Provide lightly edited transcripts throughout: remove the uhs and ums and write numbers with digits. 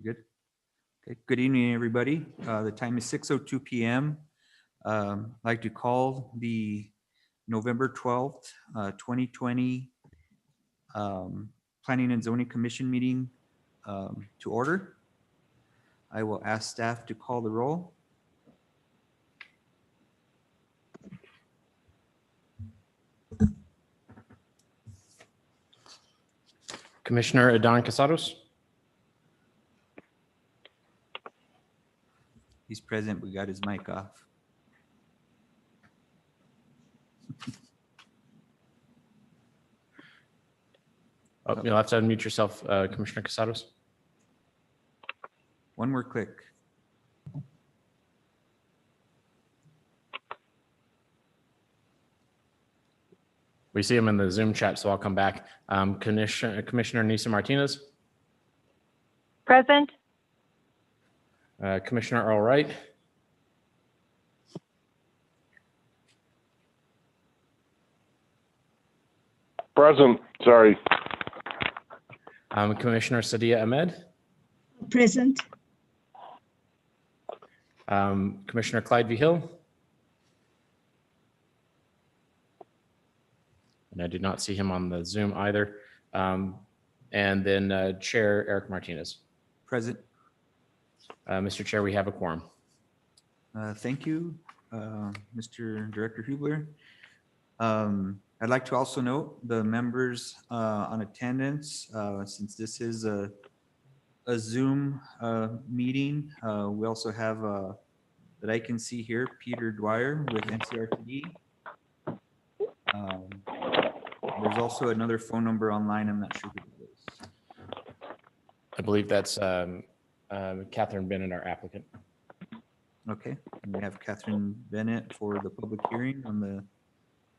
Good. Okay. Good evening, everybody. The time is 6:02 p.m. I'd like to call the November 12th, 2020 Planning and Zoning Commission meeting to order. I will ask staff to call the roll. Commissioner Adán Casados. He's present. We got his mic off. Oh, you'll have to unmute yourself, Commissioner Casados. One more click. We see him in the Zoom chat, so I'll come back. Commissioner Nisa Martinez. Present. Commissioner Earl Wright. Present, sorry. Commissioner Sadia Ahmed. Present. Commissioner Clyde V. Hill. And I do not see him on the Zoom either. And then Chair Eric Martinez. Present. Mr. Chair, we have a quorum. Thank you, Mr. Director Hubler. I'd like to also note the members on attendance, since this is a Zoom meeting. We also have, that I can see here, Peter Dwyer with NCRTD. There's also another phone number online. I'm not sure who it is. I believe that's Catherine Bennett, our applicant. Okay, and we have Catherine Bennett for the public hearing on the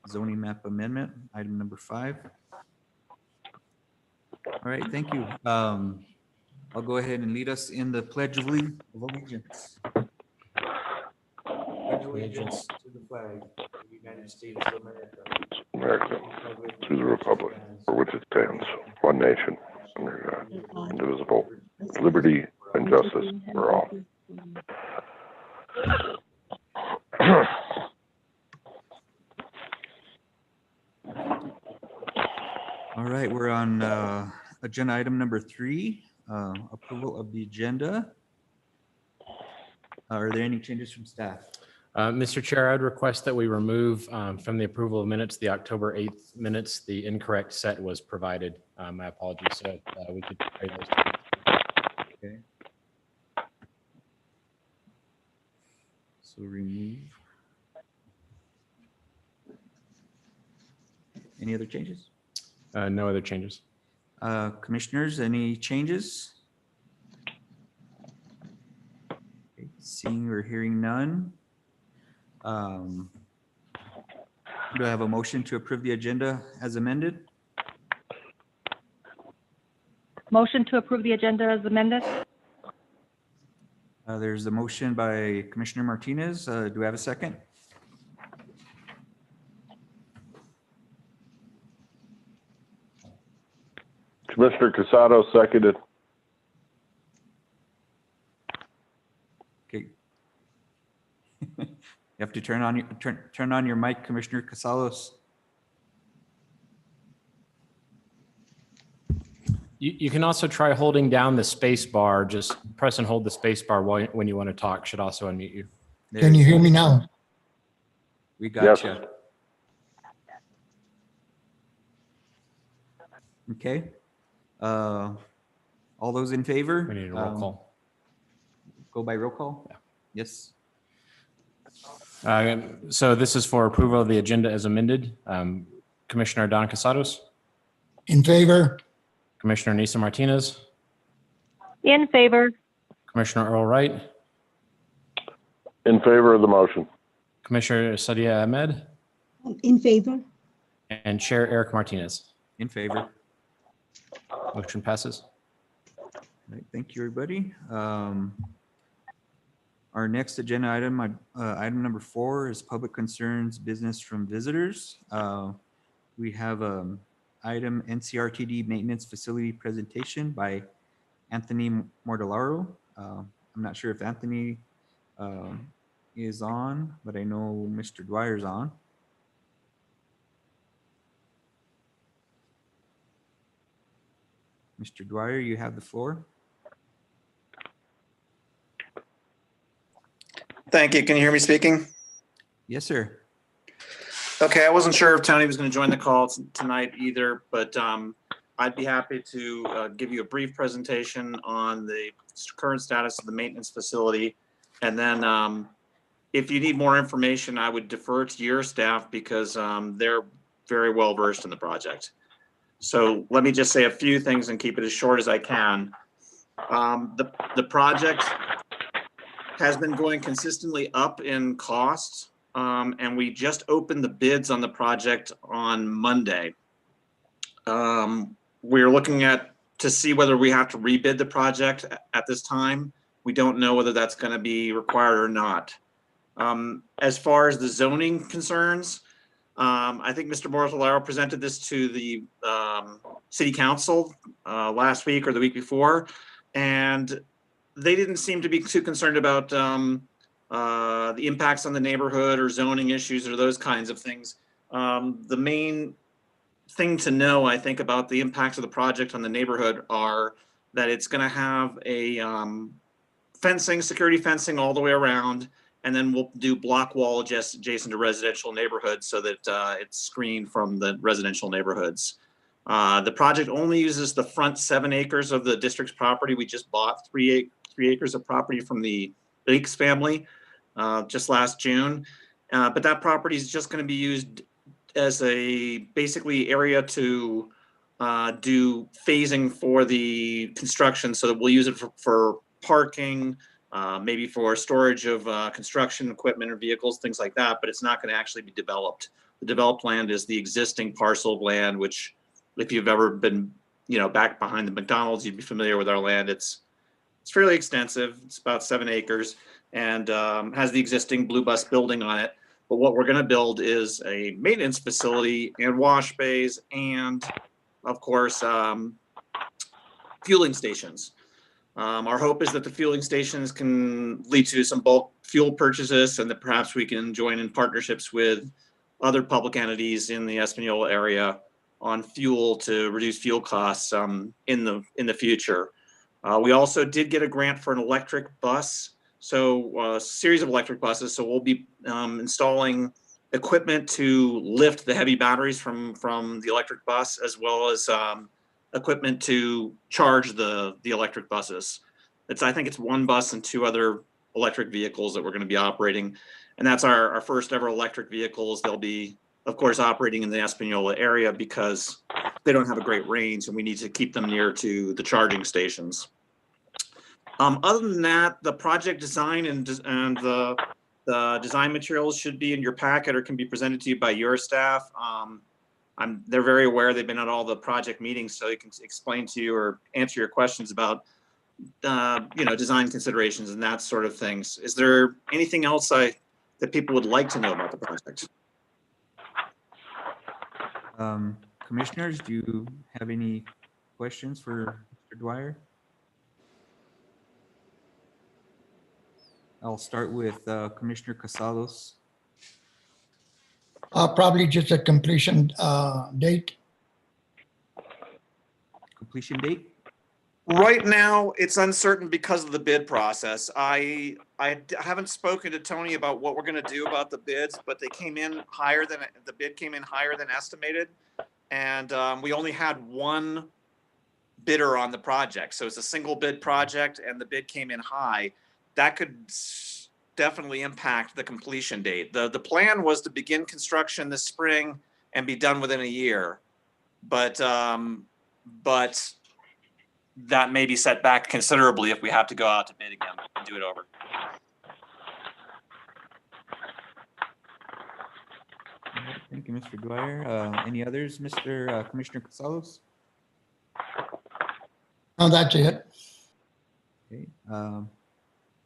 zoning map amendment, item number 5. All right, thank you. I'll go ahead and lead us in the Pledge of Allegiance. Pledge allegiance to the flag of the United States of America, To the republic for which it stands, one nation, under God, indivisible, liberty and justice for all. All right, we're on agenda item number 3, approval of the agenda. Are there any changes from staff? Mr. Chair, I'd request that we remove from the approval of minutes, the October 8th minutes, the incorrect set was provided. My apologies. So we could carry those. Okay. So remove. Any other changes? No other changes. Commissioners, any changes? Okay, seeing or hearing none. Do I have a motion to approve the agenda as amended? Motion to approve the agenda as amended. There's a motion by Commissioner Martinez. Do we have a second? Commissioner Casado seconded. Okay. You have to turn on your mic, Commissioner Casalos. You can also try holding down the space bar. Just press and hold the space bar when you want to talk. Should also unmute you. Can you hear me now? We got Yes. you. Okay. All those in favor? We need a roll call. Go by roll call? Yeah. Yes. So this is for approval of the agenda as amended. Commissioner Adán Casados, In favor? Commissioner Nisa Martinez, In favor. Commissioner Earl Wright, In favor of the motion. Commissioner Sadia Ahmed, In favor? and Chair Eric Martinez. In favor. Motion passes. All right, thank you, everybody. Our next agenda item, item number 4, is public concerns, business from visitors. We have item NCRTD maintenance facility presentation by Anthony Mortellaro. I'm not sure if Anthony is on, but I know Mr. Dwyer's on. Mr. Dwyer, you have the floor. Thank you. Can you hear me speaking? Yes, sir. Okay, I wasn't sure if Tony was going to join the call tonight either, but I'd be happy to give you a brief presentation on the current status of the maintenance facility. And then if you need more information, I would defer to your staff because they're very well versed in the project. So let me just say a few things and keep it as short as I can. The project has been going consistently up in cost, and we just opened the bids on the project on Monday. We're looking to see whether we have to rebid the project at this time. We don't know whether that's going to be required or not. As far as the zoning concerns, I think Mr. Mortellaro presented this to the city council last week or the week before, and they didn't seem to be too concerned about the impacts on the neighborhood or zoning issues or those kinds of things. The main thing to know, I think, about the impacts of the project on the neighborhood are that it's going to have a security fencing all the way around, and then we'll do block wall just adjacent to residential neighborhoods so that it's screened from the residential neighborhoods. The project only uses the front 7 acres of the district's property. We just bought 3 acres of property from the Lakes family just last June. But that property is just going to be used as a basically area to do phasing for the construction, so that we'll use it for parking, maybe for storage of construction equipment or vehicles, things like that, but it's not going to actually be developed. The developed land is the existing parcel of land, which if you've ever been, back behind the McDonald's, you'd be familiar with our land. It's fairly extensive. It's about 7 acres and has the existing Blue Bus building on it. But what we're going to build is a maintenance facility and wash bays and, of course, fueling stations. Our hope is that the fueling stations can lead to some bulk fuel purchases and that perhaps we can join in partnerships with other public entities in the Espanola area on fuel to reduce fuel costs in the future. We also did get a grant for an electric bus, so a series of electric buses. So we'll be installing equipment to lift the heavy batteries from the electric bus, as well as equipment to charge the electric buses. I think it's 1 bus and 2 other electric vehicles that we're going to be operating. And that's our first ever electric vehicles. They'll be, of course, operating in the Espanola area because they don't have a great range and we need to keep them near to the charging stations. Other than that, the project design and the design materials should be in your packet or can be presented to you by your staff. They're very aware. They've been at all the project meetings, so they can explain to you or answer your questions about design considerations and that sort of things. Is there anything else that people would like to know about the project? Commissioners, do you have any questions for Mr. Dwyer? I'll start with Commissioner Casados. Probably just a completion date. Completion date? Right now, it's uncertain because of the bid process. I haven't spoken to Tony about what we're going to do about the bids, but the bid came in higher than estimated, and we only had 1 bidder on the project, so it's a single bid project, and the bid came in high. That could definitely impact the completion date. The plan was to begin construction this spring and be done within a year, but that may be set back considerably if we have to go out to bid again and do it over. Thank you, Mr. Dwyer. Any others, Commissioner Casados? No, that's it. Okay.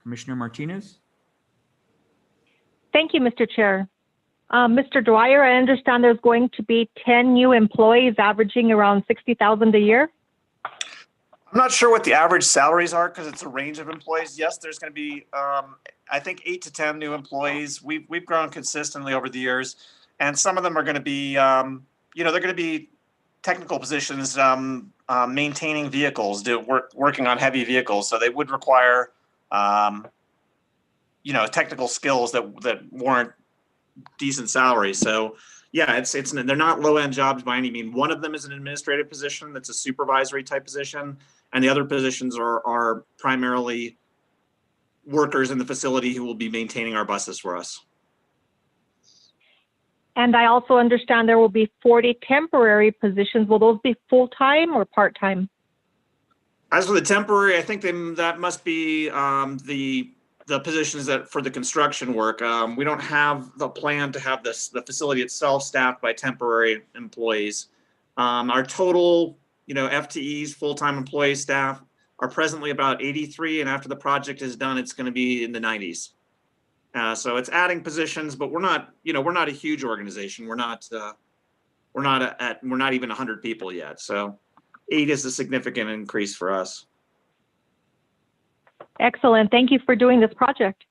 Commissioner Martinez? Thank you, Mr. Chair. Mr. Dwyer, I understand there's going to be 10 new employees averaging around $60,000 a year. I'm not sure what the average salaries are because it's a range of employees. Yes, there's going to be, I think, 8 to 10 new employees. We've grown consistently over the years, and some of them are going to be, they're going to be technical positions, maintaining vehicles, working on heavy vehicles. So they would require, technical skills that warrant decent salaries. So yeah, they're not low end jobs by any means. One of them is an administrative position that's a supervisory type position, and the other positions are primarily workers in the facility who will be maintaining our buses for us. And I also understand there will be 40 temporary positions. Will those be full-time or part-time? As for the temporary, I think that must be the positions that for the construction work. We don't have the plan to have the facility itself staffed by temporary employees. Our total, FTEs, full-time employee staff, are presently about 83, and after the project is done, it's going to be in the 90s. So it's adding positions, but we're not a huge organization. We're not even 100 people yet. So 8 is a significant increase for us. Excellent. Thank you for doing this project.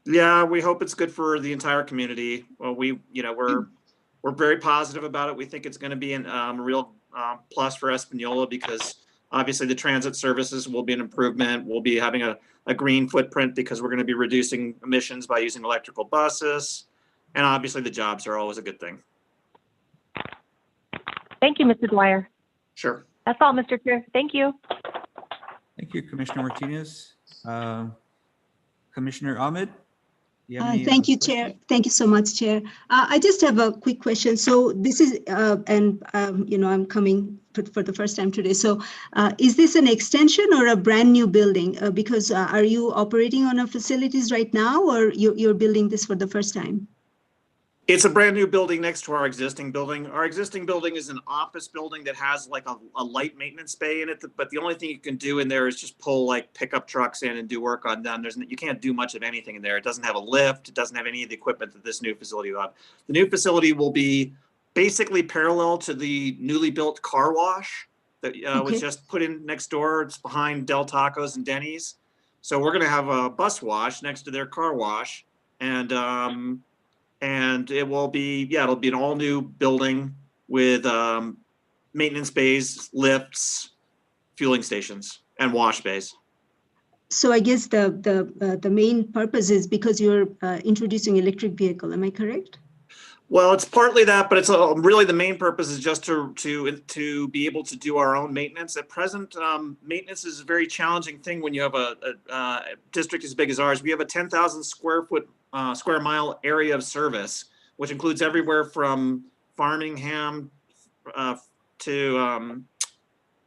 Yeah, we hope it's good for the entire community. Well, we're very positive about it. We think it's going to be a real plus for Espanola because obviously the transit services will be an improvement. We'll be having a green footprint because we're going to be reducing emissions by using electrical buses. And obviously the jobs are always a good thing. Thank you, Mr. Dwyer. Sure. That's all, Mr. Chair. Thank you. Thank you, Commissioner Martinez. Commissioner Ahmed? You have any, Thank you, questions? Chair. Thank you so much, Chair. I just have a quick question. So this is, I'm coming for the first time today. So is this an extension or a brand new building? Because are you operating on a facilities right now, or you're building this for the first time? It's a brand new building next to our existing building. Our existing building is an office building that has like a light maintenance bay in it. But the only thing you can do in there is just pull like pickup trucks in and do work on them. You can't do much of anything in there. It doesn't have a lift. It doesn't have any of the equipment that this new facility will have. The new facility will be basically parallel to the newly built car wash that was just put in next door. It's behind Del Tacos and Denny's. So we're going to have a bus wash next to their car wash. And it will be, it'll be an all new building with maintenance bays, lifts, fueling stations, and wash bays. So I guess the main purpose is because you're introducing electric vehicle. Am I correct? Well, it's partly that, but it's really the main purpose is just to be able to do our own maintenance. At present, maintenance is a very challenging thing when you have a district as big as ours. We have a 10,000 square mile area of service, which includes everywhere from Farmingham to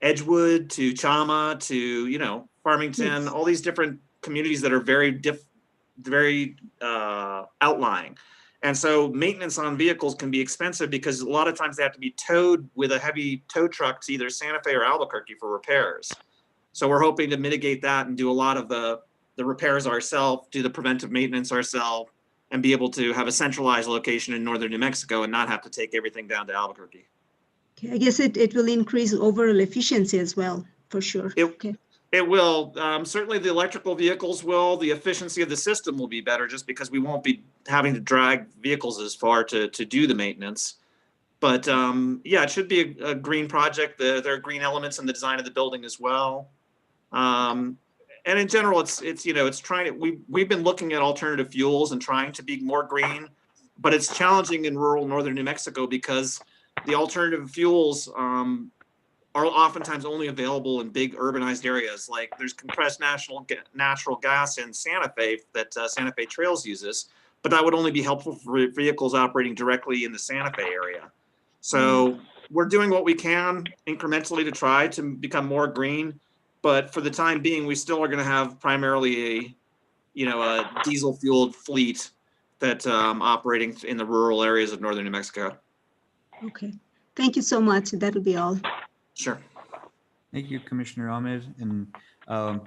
Edgewood to Chama to Farmington, Yes. all these different communities that are very outlying. And so maintenance on vehicles can be expensive because a lot of times they have to be towed with a heavy tow truck to either Santa Fe or Albuquerque for repairs. So we're hoping to mitigate that and do a lot of the repairs ourselves, do the preventive maintenance ourselves, and be able to have a centralized location in northern New Mexico and not have to take everything down to Albuquerque. Okay. I guess it will increase overall efficiency as well, for sure. It will. Certainly the electrical vehicles will. The efficiency of the system will be better just because we won't be having to drag vehicles as far to do the maintenance. But it should be a green project. There are green elements in the design of the building as well. And in general, it's trying to, we've been looking at alternative fuels and trying to be more green, but it's challenging in rural northern New Mexico because the alternative fuels are oftentimes only available in big urbanized areas. Like there's compressed natural gas in Santa Fe that Santa Fe Trails uses, but that would only be helpful for vehicles operating directly in the Santa Fe area. So we're doing what we can incrementally to try to become more green, but for the time being, we still are going to have primarily a diesel fueled fleet that operating in the rural areas of northern New Mexico. Okay. Thank you so much. That will be all. Sure. Thank you, Commissioner Ahmed. And I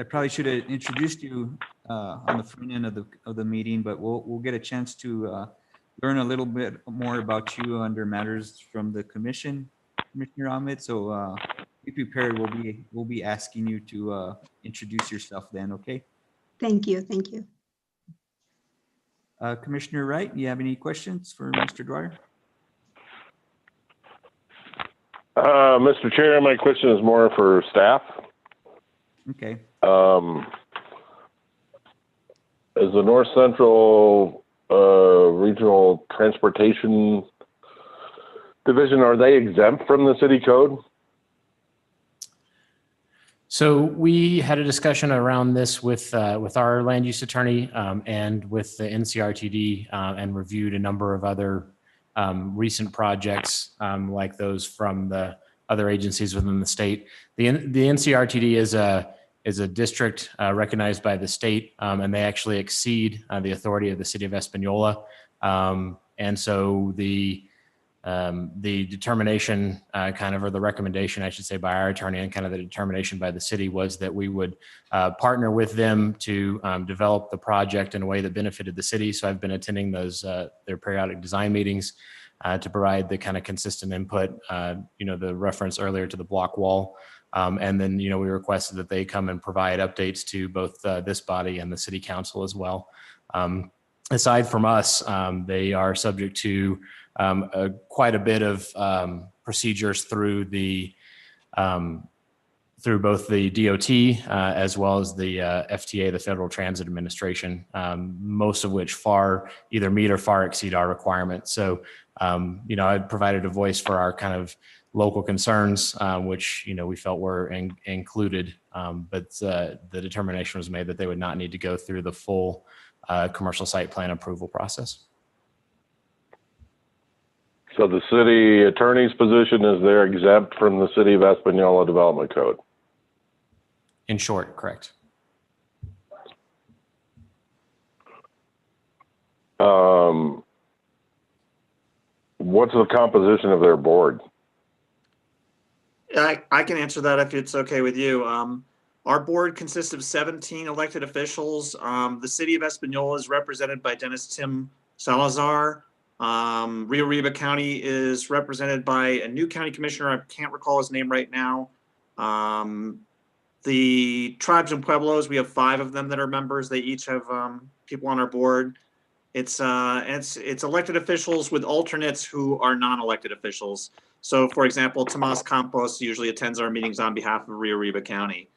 probably should have introduced you on the front end of the meeting, but we'll get a chance to learn a little bit more about you under matters from the commission, Commissioner Ahmed. So be prepared. We'll be asking you to introduce yourself then, okay? Thank you. Thank you. Commissioner Wright, do you have any questions for Mr. Dwyer? Mr. Chair, my question is more for staff. Okay. Is the North Central Regional Transportation Division, are they exempt from the city code? So we had a discussion around this with our land use attorney and with the NCRTD and reviewed a number of other recent projects like those from the other agencies within the state. The NCRTD is a district recognized by the state, and they actually exceed the authority of the city of Espanola. And so the determination or the recommendation, I should say, by our attorney and kind of the determination by the city was that we would partner with them to develop the project in a way that benefited the city. So I've been attending those their periodic design meetings to provide the kind of consistent input, the reference earlier to the block wall. And then, we requested that they come and provide updates to both this body and the city council as well. Aside from us, they are subject to quite a bit of procedures through both the DOT as well as the FTA, the Federal Transit Administration, most of which either meet or far exceed our requirements. So, I provided a voice for our kind of local concerns, which, we felt were included, but the determination was made that they would not need to go through the full commercial site plan approval process. So the city attorney's position is they're exempt from the city of Espanola Development Code. In short, correct. What's the composition of their board? I can answer that if it's okay with you. Our board consists of 17 elected officials. The city of Espanola is represented by Dennis Tim Salazar. Rio Arriba County is represented by a new county commissioner. I can't recall his name right now. The tribes and pueblos, we have 5 of them that are members. They each have people on our board. It's elected officials with alternates who are non-elected officials. So, for example, Tomas Campos usually attends our meetings on behalf of Rio Arriba County.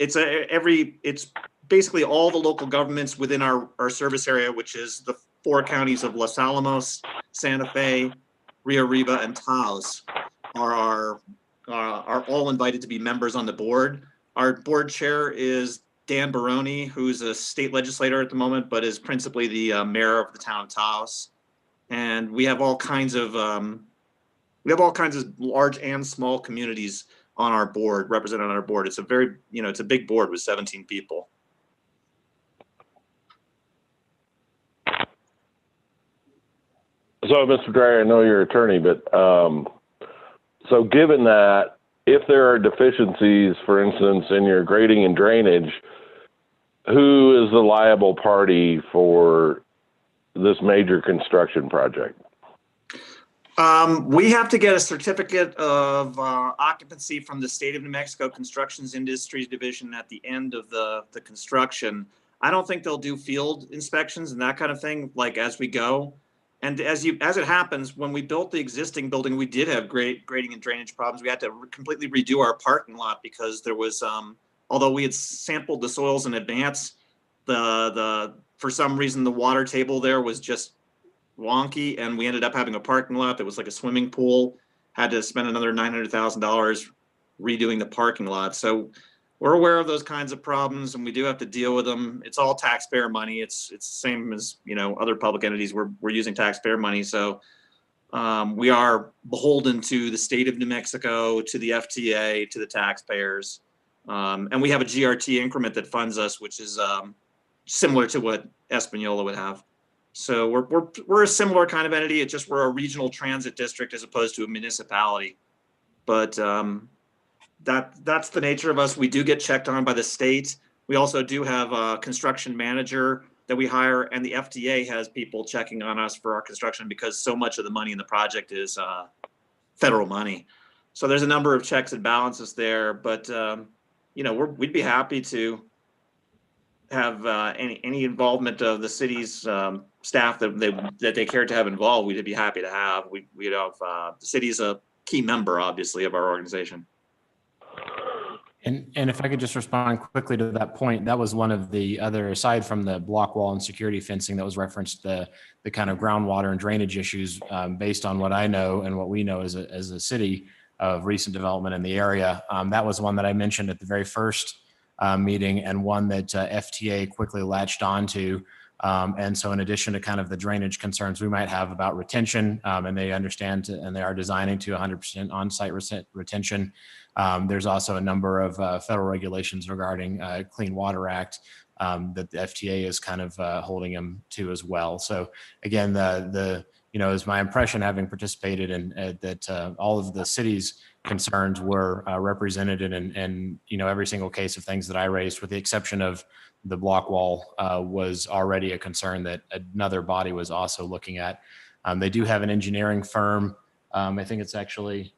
It's basically all the local governments within our service area, which is the 4 counties of Los Alamos, Santa Fe, Rio Arriba, and Taos are all invited to be members on the board. Our board chair is Dan Baroni, who's a state legislator at the moment, but is principally the mayor of the town of Taos. And we have all kinds of large and small communities on our board, represented on our board. It's a very, it's a big board with 17 people. So, Mr. Dreyer, I know you're an attorney, but so given that, if there are deficiencies, for instance, in your grading and drainage, who is the liable party for this major construction project? We have to get a certificate of occupancy from the State of New Mexico Constructions Industries Division at the end of the construction. I don't think they'll do field inspections and that kind of thing, like as we go. And as it happens, when we built the existing building, we did have great grading and drainage problems. We had to completely redo our parking lot because there was, although we had sampled the soils in advance, for some reason the water table there was just wonky, and we ended up having a parking lot that was like a swimming pool. Had to spend another $900,000 redoing the parking lot. So we're aware of those kinds of problems, and we do have to deal with them. It's all taxpayer money. It's the same as other public entities. We're using taxpayer money, so we are beholden to the state of New Mexico, to the FTA, to the taxpayers, and we have a GRT increment that funds us, which is similar to what Espanola would have. So we're a similar kind of entity. It's just we're a regional transit district as opposed to a municipality. But that's the nature of us. We do get checked on by the state. We also do have a construction manager that we hire, and the FTA has people checking on us for our construction because so much of the money in the project is federal money. So there's a number of checks and balances there, but we'd be happy to have any involvement of the city's staff that they care to have involved. We'd be happy to have. We'd have the city's a key member, obviously, of our organization. And if I could just respond quickly to that point, that was one of the other, aside from the block wall and security fencing that was referenced, the kind of groundwater and drainage issues, based on what I know and what we know as a city of recent development in the area. That was one that I mentioned at the very first meeting, and one that FTA quickly latched onto. And so in addition to kind of the drainage concerns we might have about retention, and they understand and they are designing to 100% on-site retention, there's also a number of federal regulations regarding Clean Water Act that the FTA is kind of holding them to as well. So again, is my impression, having participated in that all of the city's concerns were represented in every single case of things that I raised, with the exception of the block wall was already a concern that another body was also looking at. They do have an engineering firm. I think it's actually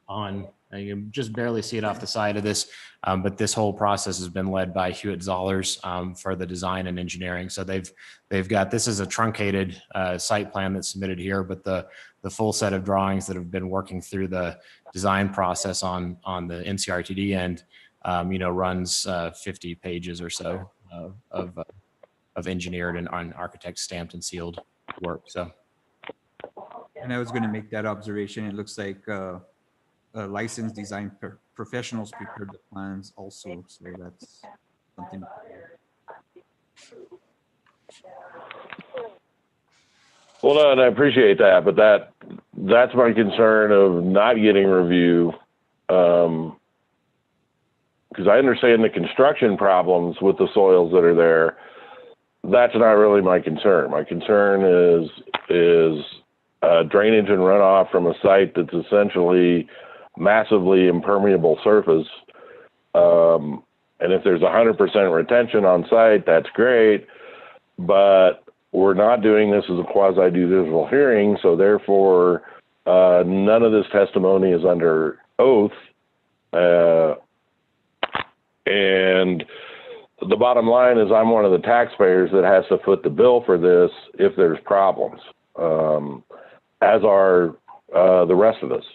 on, you can just barely see it off the side of this, but this whole process has been led by Hewitt Zollers for the design and engineering. So they've got, this is a truncated site plan that's submitted here, but the full set of drawings that have been working through the design process on the NCRTD end, runs 50 pages or so of engineered and architect stamped and sealed work. So. And I was going to make that observation. It looks like licensed design professionals prepared the plans also. So that's something. Well, no, and I appreciate that, but that's my concern of not getting review. Because I understand the construction problems with the soils that are there. That's not really my concern. My concern is drainage and runoff from a site that's essentially massively impermeable surface. And if there's 100% retention on site, that's great, but we're not doing this as a quasi-judicial hearing, so therefore none of this testimony is under oath. And the bottom line is I'm one of the taxpayers that has to foot the bill for this if there's problems, as are the rest of us.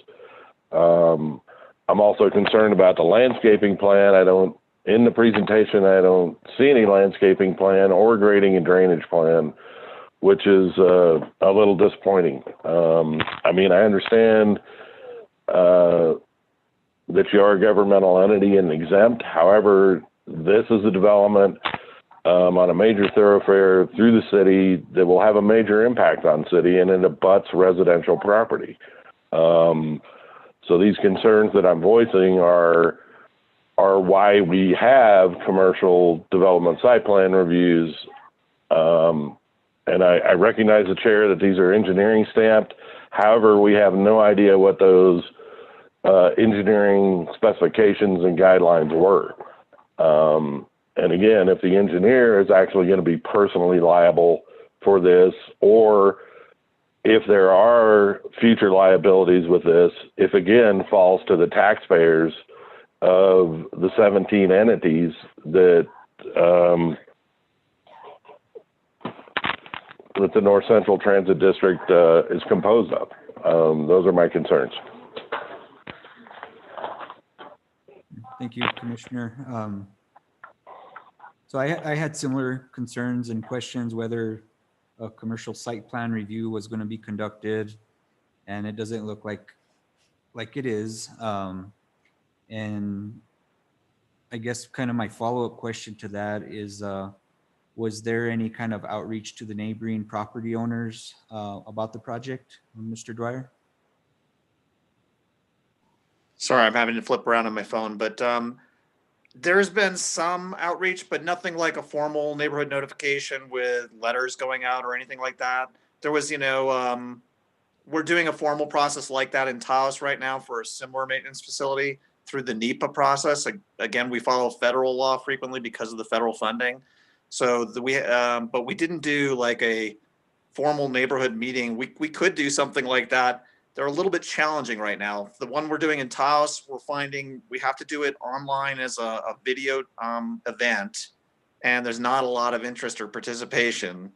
I'm also concerned about the landscaping plan. In the presentation, I don't see any landscaping plan or grading and drainage plan, which is a little disappointing. I understand that you are a governmental entity and exempt. However, this is a development on a major thoroughfare through the city that will have a major impact on city, and it abuts residential property. So these concerns that I'm voicing are why we have commercial development site plan reviews. And I recognize the chair that these are engineering stamped. However, we have no idea what those engineering specifications and guidelines were. And again, if the engineer is actually going to be personally liable for this, or if there are future liabilities with this, if again falls to the taxpayers of the 17 entities that that the North Central Transit District is composed of. Those are my concerns. Thank you, Commissioner. So I had similar concerns and questions whether a commercial site plan review was going to be conducted, and it doesn't look like it is. And I guess kind of my follow-up question to that is, was there any kind of outreach to the neighboring property owners about the project, Mr. Dwyer? Sorry, I'm having to flip around on my phone, but there's been some outreach, but nothing like a formal neighborhood notification with letters going out or anything like that. There was, we're doing a formal process like that in Taos right now for a similar maintenance facility through the NEPA process. Again, we follow federal law frequently because of the federal funding. So but we didn't do like a formal neighborhood meeting. We could do something like that they're a little bit challenging right now. The one we're doing in Taos, we're finding we have to do it online as a video event, and there's not a lot of interest or participation.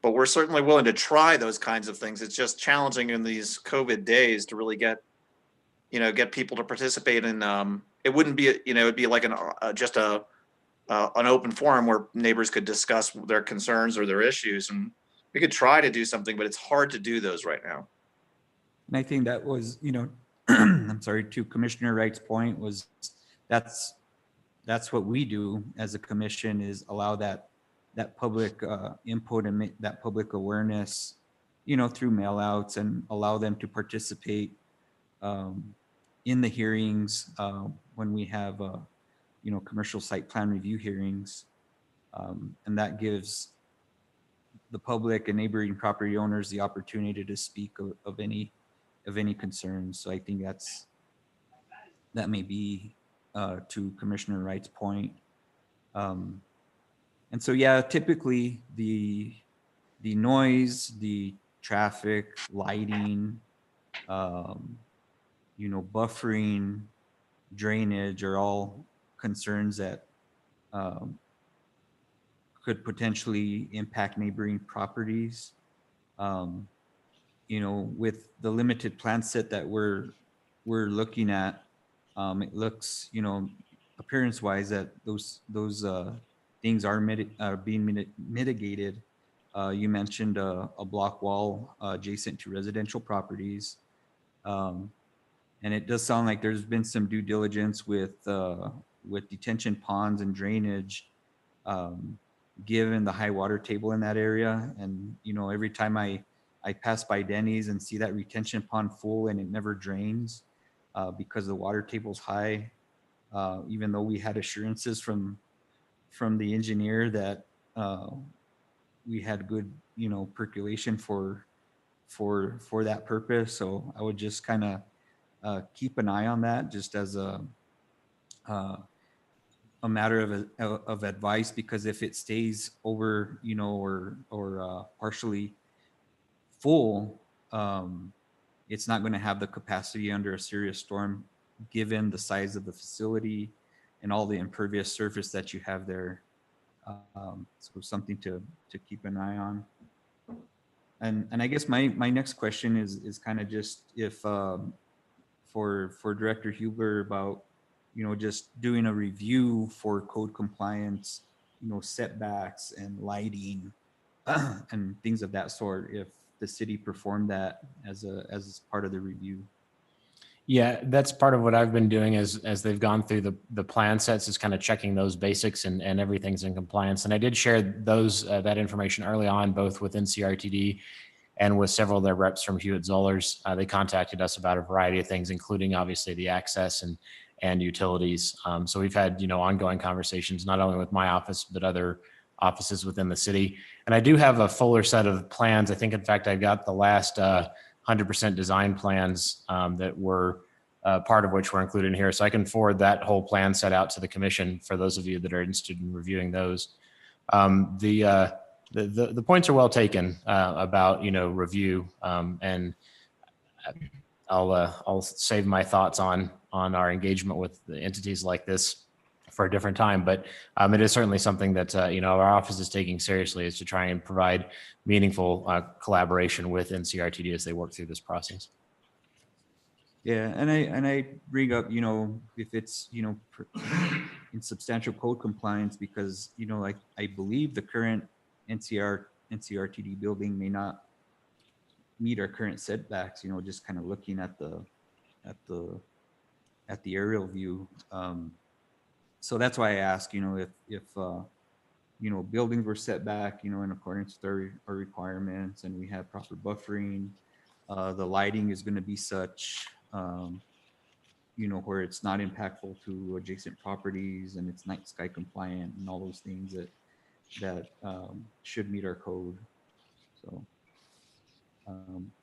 But we're certainly willing to try those kinds of things. It's just challenging in these COVID days to really get people to participate in. It wouldn't be, it'd be like an open forum where neighbors could discuss their concerns or their issues, and we could try to do something, but it's hard to do those right now. And I think that was, I'm sorry, to Commissioner Wright's point, was that's what we do as a commission, is allow that public input and that public awareness, through mail outs, and allow them to participate in the hearings when we have, commercial site plan review hearings. And that gives the public and neighboring property owners the opportunity to speak of any concerns. So I think that may be to Commissioner Wright's point. And so, yeah, typically the noise, the traffic, lighting, buffering, drainage are all concerns that could potentially impact neighboring properties. With the limited plan set that we're looking at, it looks, appearance wise, that those things are being mitigated. You mentioned a block wall adjacent to residential properties. And it does sound like there's been some due diligence with detention ponds and drainage, given the high water table in that area. And, every time I pass by Denny's and see that retention pond full and it never drains because the water table's high, even though we had assurances from the engineer that we had good, percolation for that purpose. So I would just kind of keep an eye on that, just as a matter of advice, because if it stays over, or partially full, it's not going to have the capacity under a serious storm, given the size of the facility and all the impervious surface that you have there. So something to keep an eye on. And I guess my next question is kind of just if for Director Hubler about, just doing a review for code compliance, setbacks and lighting and things of that sort, if the city performed that as part of the review. Yeah, that's part of what I've been doing as they've gone through the plan sets, is kind of checking those basics and everything's in compliance. And I did share that information early on, both with NCRTD and with several of their reps from Hewitt Zollers. They contacted us about a variety of things, including obviously the access and utilities. So we've had, ongoing conversations, not only with my office, but other offices within the city. And I do have a fuller set of plans. I think, in fact, I got the last 100% design plans that were part of which were included in here. So I can forward that whole plan set out to the commission for those of you that are interested in reviewing those. The points are well taken about, review, and I'll save my thoughts on our engagement with the entities like this for a different time. But it is certainly something that, our office is taking seriously, is to try and provide meaningful collaboration with NCRTD as they work through this process. Yeah, and I bring up, if it's, in substantial code compliance, because, I believe the current NCRTD building may not meet our current setbacks, just kind of looking at the aerial view. So that's why I ask, if buildings were set back, in accordance with our requirements, and we have proper buffering, the lighting is going to be such, where it's not impactful to adjacent properties, and it's night sky compliant, and all those things that should meet our code. So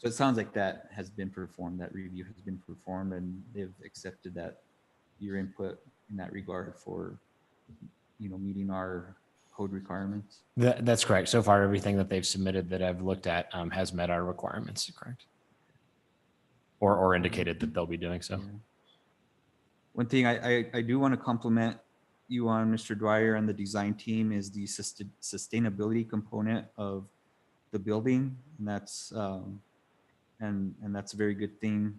it sounds like that has been performed, that review has been performed, and they've accepted that your input in that regard for, meeting our code requirements. That's correct. So far, everything that they've submitted that I've looked at has met our requirements, correct? or indicated that they'll be doing so. Yeah. One thing I do want to compliment you on, Mr. Dwyer, and the design team is the sustainability component of the building, and that's and that's a very good thing.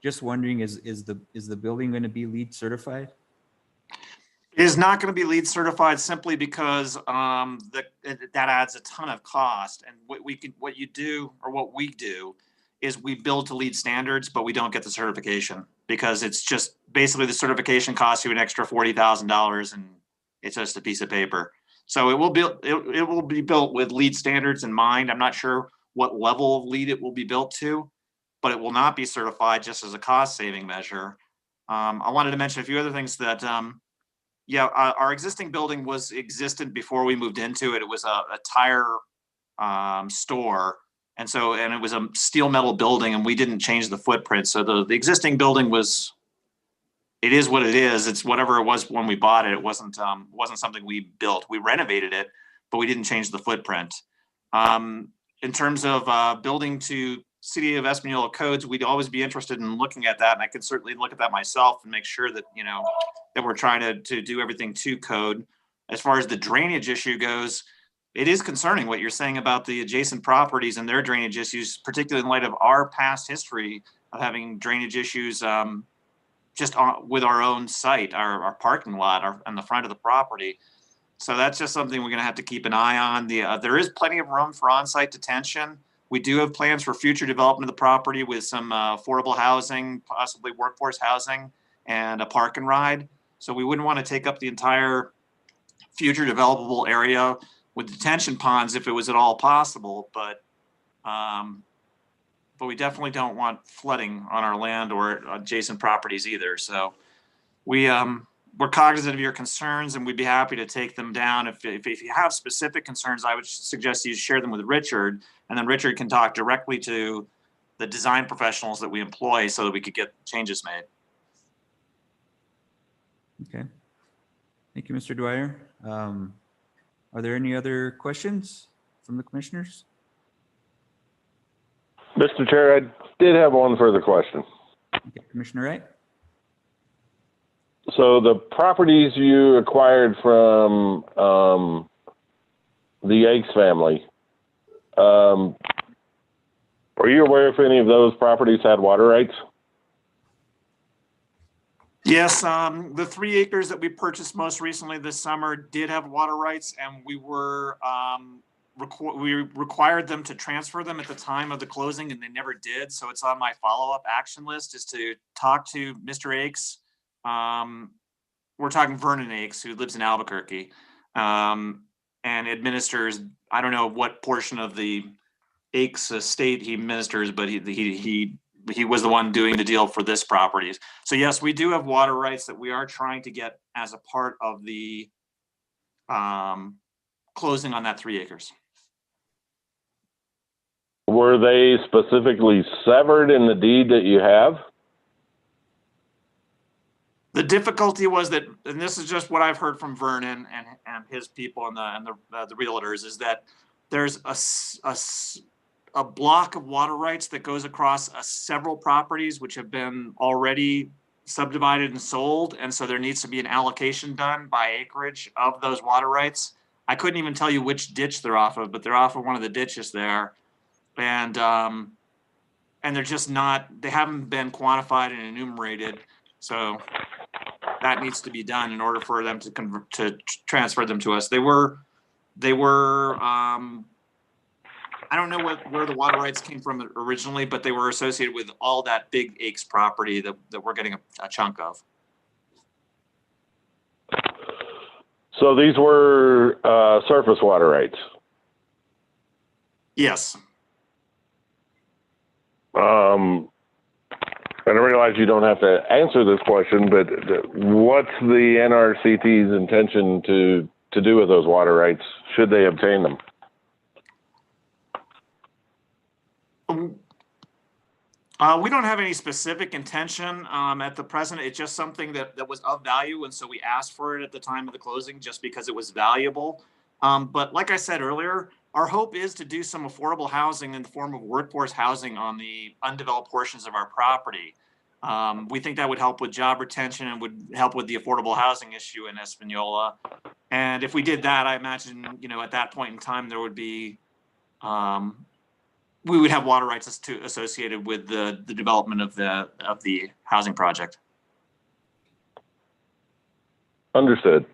Just wondering, is the building going to be LEED certified? It is not going to be LEED certified simply because that adds a ton of cost. And what we do is we build to LEED standards, but we don't get the certification because it's just basically the certification costs you an extra $40,000, and it's just a piece of paper. So it will be built with LEED standards in mind. I'm not sure what level of LEED it will be built to, but it will not be certified just as a cost saving measure. I wanted to mention a few other things that. Yeah, our existing building was existent before we moved into it. It was a tire store. And it was a steel metal building, and we didn't change the footprint. So the existing building it is what it is. It's whatever it was when we bought it. It wasn't something we built. We renovated it, but we didn't change the footprint. In terms of building to City of Espanola codes, we'd always be interested in looking at that. And I could certainly look at that myself and make sure that, that we're trying to do everything to code. As far as the drainage issue goes, it is concerning what you're saying about the adjacent properties and their drainage issues, particularly in light of our past history of having drainage issues with our own site, our parking lot, and the front of the property. So that's just something we're going to have to keep an eye on. There is plenty of room for on-site detention. We do have plans for future development of the property with some affordable housing, possibly workforce housing, and a park and ride. So we wouldn't want to take up the entire future developable area with detention ponds if it was at all possible. But we definitely don't want flooding on our land or adjacent properties either. So we're cognizant of your concerns, and we'd be happy to take them down. If you have specific concerns, I would suggest you share them with Richard, and then Richard can talk directly to the design professionals that we employ so that we could get changes made. Okay. Thank you, Mr. Dwyer. Are there any other questions from the commissioners? Mr. Chair, I did have one further question. Okay, Commissioner Wright? So the properties you acquired from the Yakes family, are you aware if any of those properties had water rights? Yes, the 3 acres that we purchased most recently this summer did have water rights, and we were we required them to transfer them at the time of the closing, and they never did. So it's on my follow-up action list is to talk to Mr. Akes. We're talking Vernon Akes, who lives in Albuquerque, and administers, I don't know what portion of the Akes estate he ministers, but he was the one doing the deal for this properties. So yes, we do have water rights that we are trying to get as a part of the closing on that 3 acres. Were they specifically severed in the deed that you have? The difficulty was that, and this is just what I've heard from Vernon and his people and the realtors, is that there's a block of water rights that goes across several properties which have been already subdivided and sold, and so there needs to be an allocation done by acreage of those water rights. I couldn't even tell you which ditch they're off of, but they're off of one of the ditches there, and they're just not. They haven't been quantified and enumerated, so that needs to be done in order for them to transfer them to us. They were. I don't know where the water rights came from originally, but they were associated with all that big Akes property that we're getting a chunk of. So these were surface water rights? Yes. And I realize you don't have to answer this question, but what's the NRCT's intention to do with those water rights should they obtain them? We don't have any specific intention at the present. It's just something that was of value, and so we asked for it at the time of the closing just because it was valuable. But like I said earlier, our hope is to do some affordable housing in the form of workforce housing on the undeveloped portions of our property. We think that would help with job retention and would help with the affordable housing issue in Espanola. And if we did that, I imagine, at that point in time, there would be, we would have water rights associated with the development of the housing project. Understood.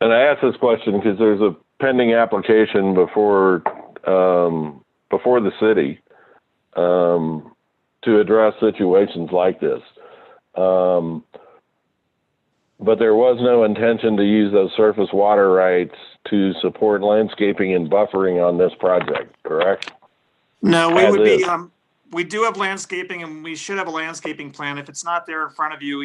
And I asked this question because there's a pending application before the city to address situations like this. But there was no intention to use those surface water rights to support landscaping and buffering on this project, correct? No, we As would be, is. we do have landscaping and we should have a landscaping plan. If it's not there in front of you,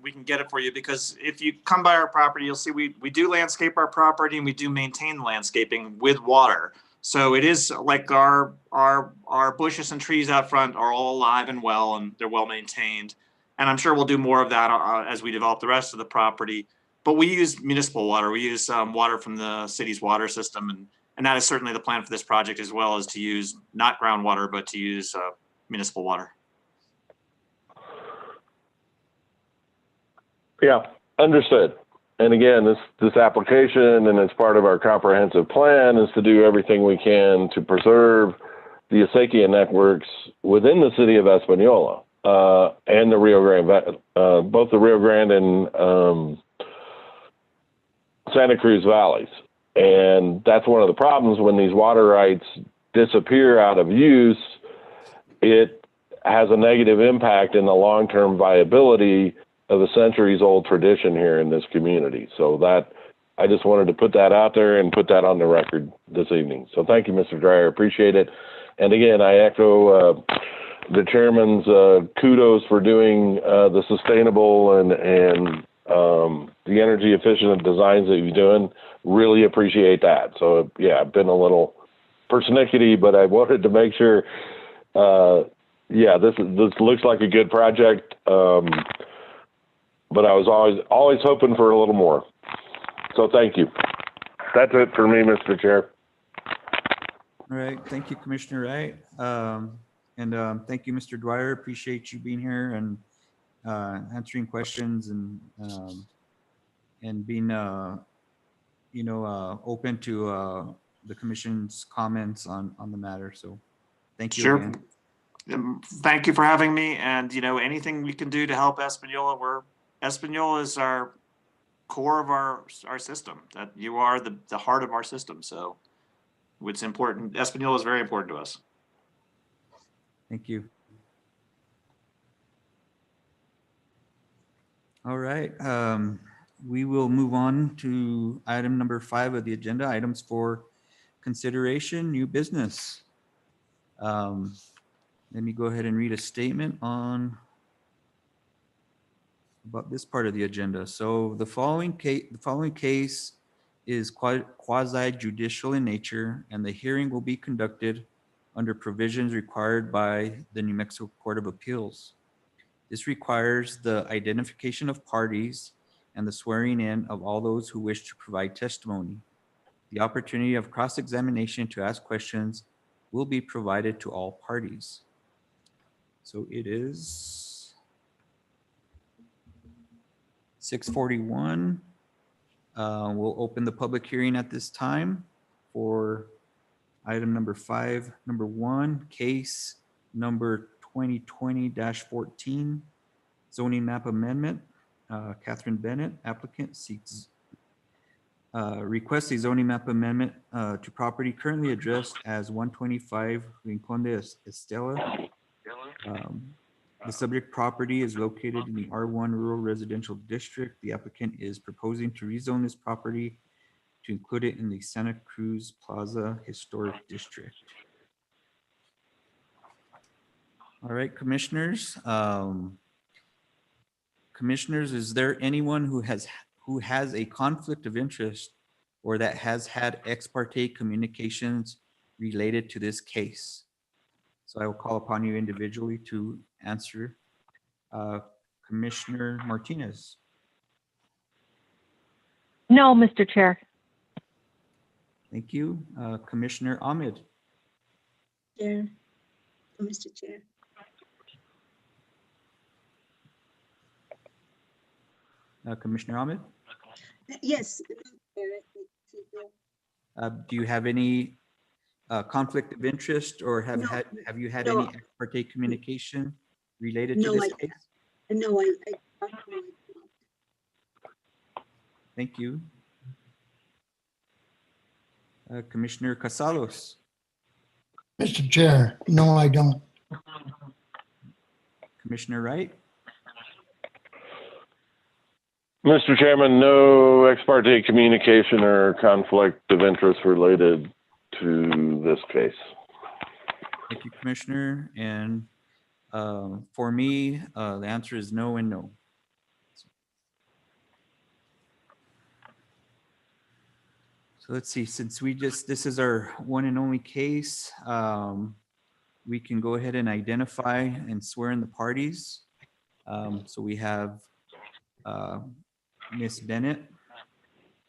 we can get it for you, because if you come by our property, you'll see we do landscape our property and we do maintain landscaping with water. So it is like our bushes and trees out front are all alive and well, and they're well maintained. And I'm sure we'll do more of that as we develop the rest of the property. But we use municipal water. We use water from the city's water system, and that is certainly the plan for this project, as well as to use not groundwater, but to use municipal water. Yeah, understood. And again, this application, and as part of our comprehensive plan, is to do everything we can to preserve the acequia networks within the city of Espanola and the Rio Grande, both the Rio Grande and Santa Cruz valleys. And that's one of the problems when these water rights disappear out of use. It has a negative impact in the long-term viability of a centuries-old tradition here in this community. So that, I just wanted to put that out there and put that on the record this evening. So thank you, Mr. Dreyer, appreciate it. And again, I echo the chairman's kudos for doing the sustainable and the energy efficient designs that you're doing. Really appreciate that. So yeah, I've been a little persnickety, but I wanted to make sure, this looks like a good project. But I was always hoping for a little more. So thank you. That's it for me, Mr. Chair. All right, thank you, Commissioner Wright. And thank you, Mr. Dwyer. Appreciate you being here and answering questions and being, open to the commission's comments on the matter. So thank you. Sure. Again. Thank you for having me. And, anything we can do to help Espanola, Espanola is our core of our system. That you are the heart of our system. So it's important. Espanola is very important to us. Thank you. All right. We will move on to item number 5 of the agenda, items for consideration, new business. Let me go ahead and read a statement about this part of the agenda. So the following case is quasi judicial in nature, and the hearing will be conducted under provisions required by the New Mexico Court of Appeals. This requires the identification of parties and the swearing in of all those who wish to provide testimony. The opportunity of cross-examination to ask questions will be provided to all parties. So it is 6:41. We'll open the public hearing at this time for item number 5, number 1, case number 2020-14, zoning map amendment. Catherine Bennett, applicant, requests a zoning map amendment to property currently addressed as 125 Rincon de Estela. The subject property is located in the R1 Rural Residential District. The applicant is proposing to rezone this property to include it in the Santa Cruz Plaza Historic District. All right, commissioners. Commissioners, is there anyone who has a conflict of interest or that has had ex parte communications related to this case? So I will call upon you individually to answer. Commissioner Martinez. No, Mr. Chair. Thank you. Commissioner Ahmed. Chair, Mr. Chair. Commissioner Ahmed, Yes. do you have any conflict of interest or have No, have you had no. any ex parte communication related to No, this case? No, Thank you. Commissioner Casalos. Mr. Chair, no, I don't. Commissioner Wright. Mr. Chairman, no ex parte communication or conflict of interest related to this case. Thank you, Commissioner. And for me, the answer is no and no. So let's see, since this is our one and only case, we can go ahead and identify and swear in the parties. So we have Miss Bennett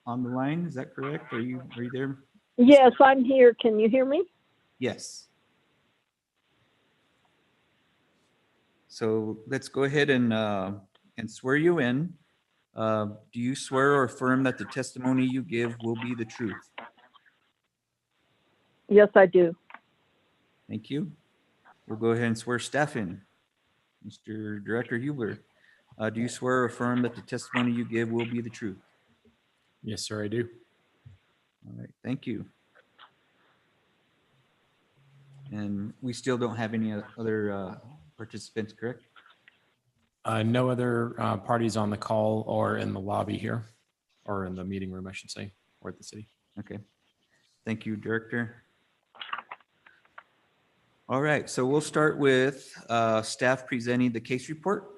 on the line. Is that correct? Are you there? Yes, I'm here. Can you hear me? Yes. So let's go ahead and swear you in. Do you swear or affirm that the testimony you give will be the truth? Yes, I do. Thank you. We'll go ahead and swear staff in. Mr. Director Hubler, do you swear or affirm that the testimony you give will be the truth? Yes, sir, I do. All right, thank you. And we still don't have any other participants, correct? No other parties on the call or in the lobby here, or in the meeting room, I should say, or at the city. Okay. Thank you, Director. All right, so we'll start with staff presenting the case report.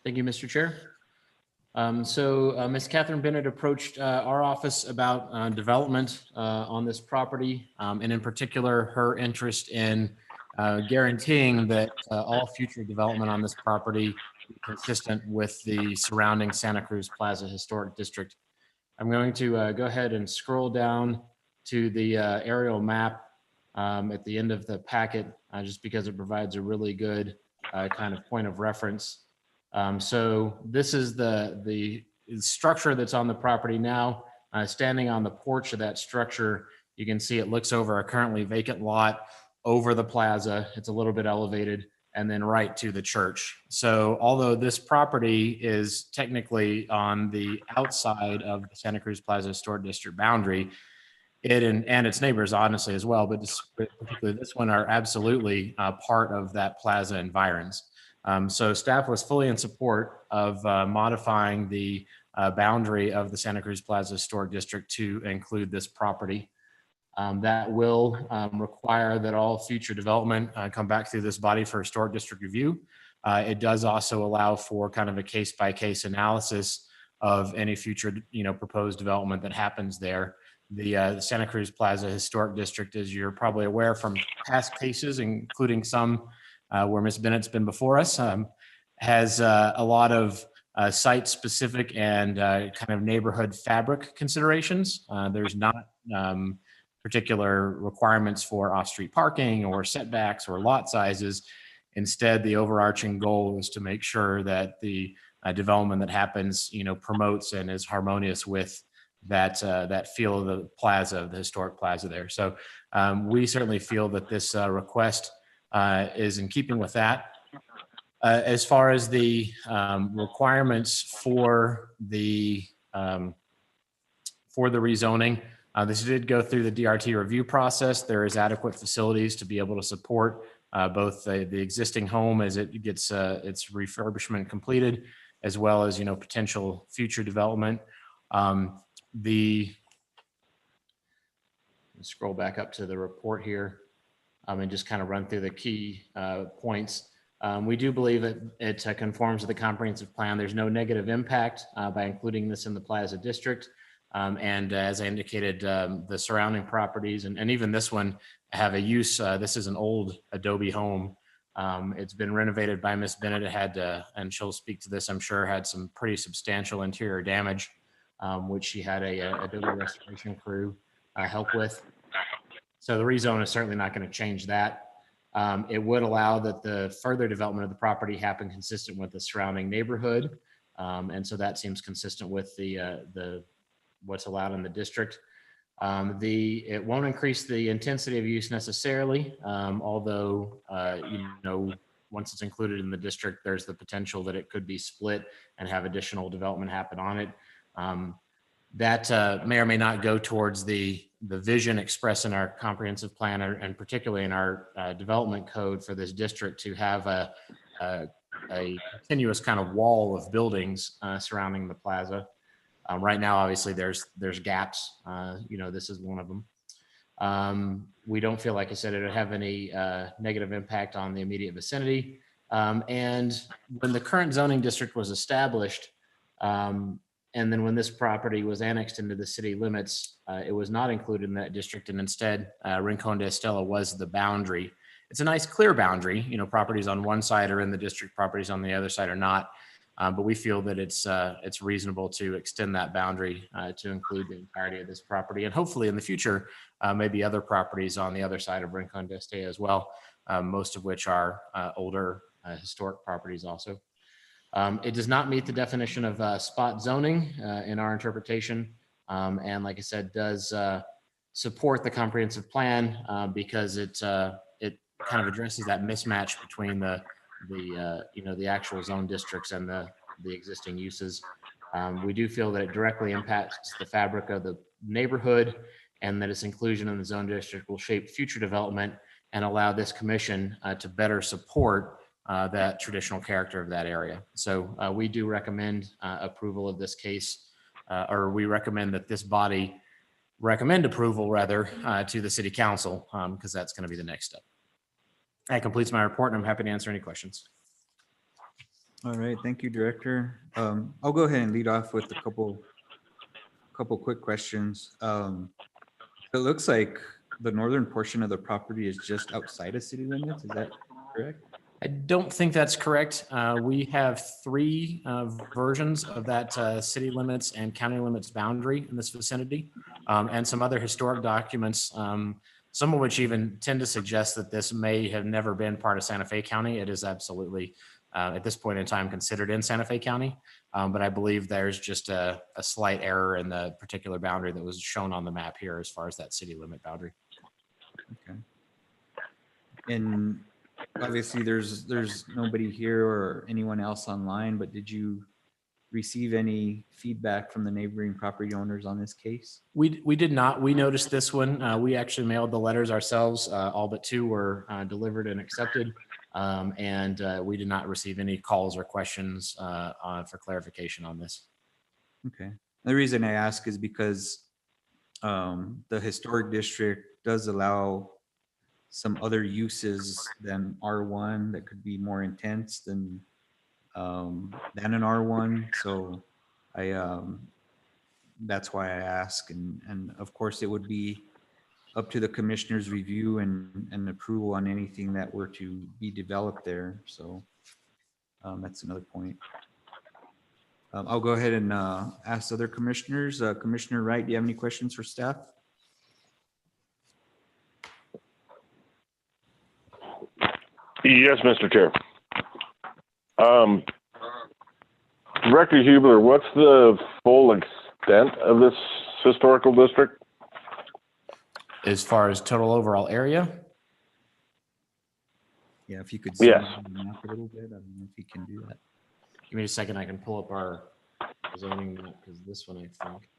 Thank you, Mr. Chair. Ms. Catherine Bennett approached our office about development on this property, and in particular, her interest in guaranteeing that all future development on this property be consistent with the surrounding Santa Cruz Plaza Historic District. I'm going to go ahead and scroll down to the aerial map at the end of the packet, just because it provides a really good kind of point of reference. So this is the structure that's on the property now. Standing on the porch of that structure, you can see it looks over a currently vacant lot over the plaza. It's a little bit elevated, and then right to the church. So although this property is technically on the outside of the Santa Cruz Plaza Historic District boundary, it and its neighbors honestly as well, but particularly this one are absolutely part of that plaza environs. So staff was fully in support of modifying the boundary of the Santa Cruz Plaza Historic District to include this property. That will require that all future development come back through this body for historic district review. It does also allow for kind of a case-by-case analysis of any future, proposed development that happens there. The Santa Cruz Plaza Historic District, as you're probably aware from past cases, including some where Ms. Bennett's been before us, has a lot of site-specific and kind of neighborhood fabric considerations. There's not particular requirements for off-street parking or setbacks or lot sizes. Instead, the overarching goal is to make sure that the development that happens, promotes and is harmonious with that feel of the plaza, the historic plaza there. So we certainly feel that this request is in keeping with that. As far as the requirements for the rezoning, this did go through the DRT review process. There is adequate facilities to be able to support both the existing home as it gets its refurbishment completed, as well as potential future development. Scroll back up to the report here and just kind of run through the key points. We do believe that it conforms to the comprehensive plan. There's no negative impact by including this in the Plaza District. And as I indicated, the surrounding properties and even this one have a use. This is an old Adobe home. It's been renovated by Ms. Bennett. It had, and she'll speak to this, I'm sure, had some pretty substantial interior damage. which she had a building restoration crew help with. So the rezone is certainly not going to change that. It would allow that the further development of the property happen consistent with the surrounding neighborhood. And so that seems consistent with the what's allowed in the district. It won't increase the intensity of use necessarily, although, once it's included in the district, there's the potential that it could be split and have additional development happen on it. That may or may not go towards the vision expressed in our comprehensive plan, and particularly in our development code for this district, to have a continuous kind of wall of buildings surrounding the plaza. Right now, obviously, there's gaps. This is one of them. We don't feel, like I said, it would have any negative impact on the immediate vicinity. And when the current zoning district was established, and then when this property was annexed into the city limits, it was not included in that district, and instead, Rincon de Estela was the boundary. It's a nice, clear boundary. Properties on one side are in the district, properties on the other side are not. But we feel that it's reasonable to extend that boundary to include the entirety of this property, and hopefully in the future, maybe other properties on the other side of Rincon de Estela as well, most of which are older historic properties also. It does not meet the definition of spot zoning in our interpretation, and like I said, does support the comprehensive plan because it kind of addresses that mismatch between the actual zone districts and the existing uses. We do feel that it directly impacts the fabric of the neighborhood, and that its inclusion in the zone district will shape future development and allow this commission to better support that traditional character of that area. So we do recommend approval of this case, or we recommend that this body recommend approval rather to the city council, because that's going to be the next step. That completes my report, and I'm happy to answer any questions. All right, thank you, Director. I'll go ahead and lead off with a couple quick questions. It looks like the northern portion of the property is just outside of city limits. Is that correct? I don't think that's correct. We have three versions of that city limits and county limits boundary in this vicinity, and some other historic documents, some of which even tend to suggest that this may have never been part of Santa Fe County. It is absolutely, at this point in time, considered in Santa Fe County, but I believe there's just a slight error in the particular boundary that was shown on the map here as far as that city limit boundary. Okay. And obviously there's nobody here or anyone else online, but did you receive any feedback from the neighboring property owners on this case? We did not. We noticed this one. We actually mailed the letters ourselves. All but two were delivered and accepted. And we did not receive any calls or questions for clarification on this. Okay. The reason I ask is because the historic district does allow some other uses than R1 that could be more intense than an R1. So that's why I ask. And of course it would be up to the commissioner's review and approval on anything that were to be developed there. So that's another point. I'll go ahead and ask other commissioners. Commissioner Wright, do you have any questions for staff? Yes, Mr. Chair. Director Hubler, what's the full extent of this historical district? As far as total overall area? Yeah, if you could zoom Yes. in on the map a little bit, I don't know if you can do that. Give me a second. I can pull up our zoning map, because this one, I think.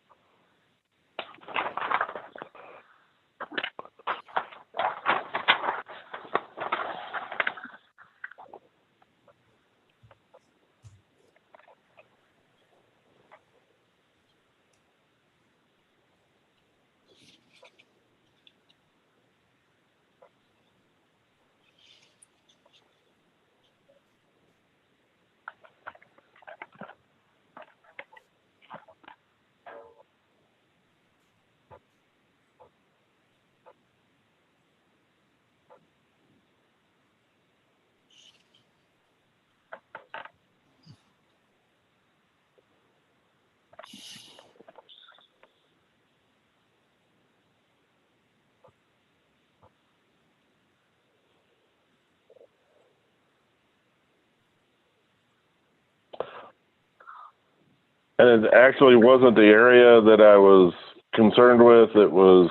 And it actually wasn't the area that I was concerned with. It was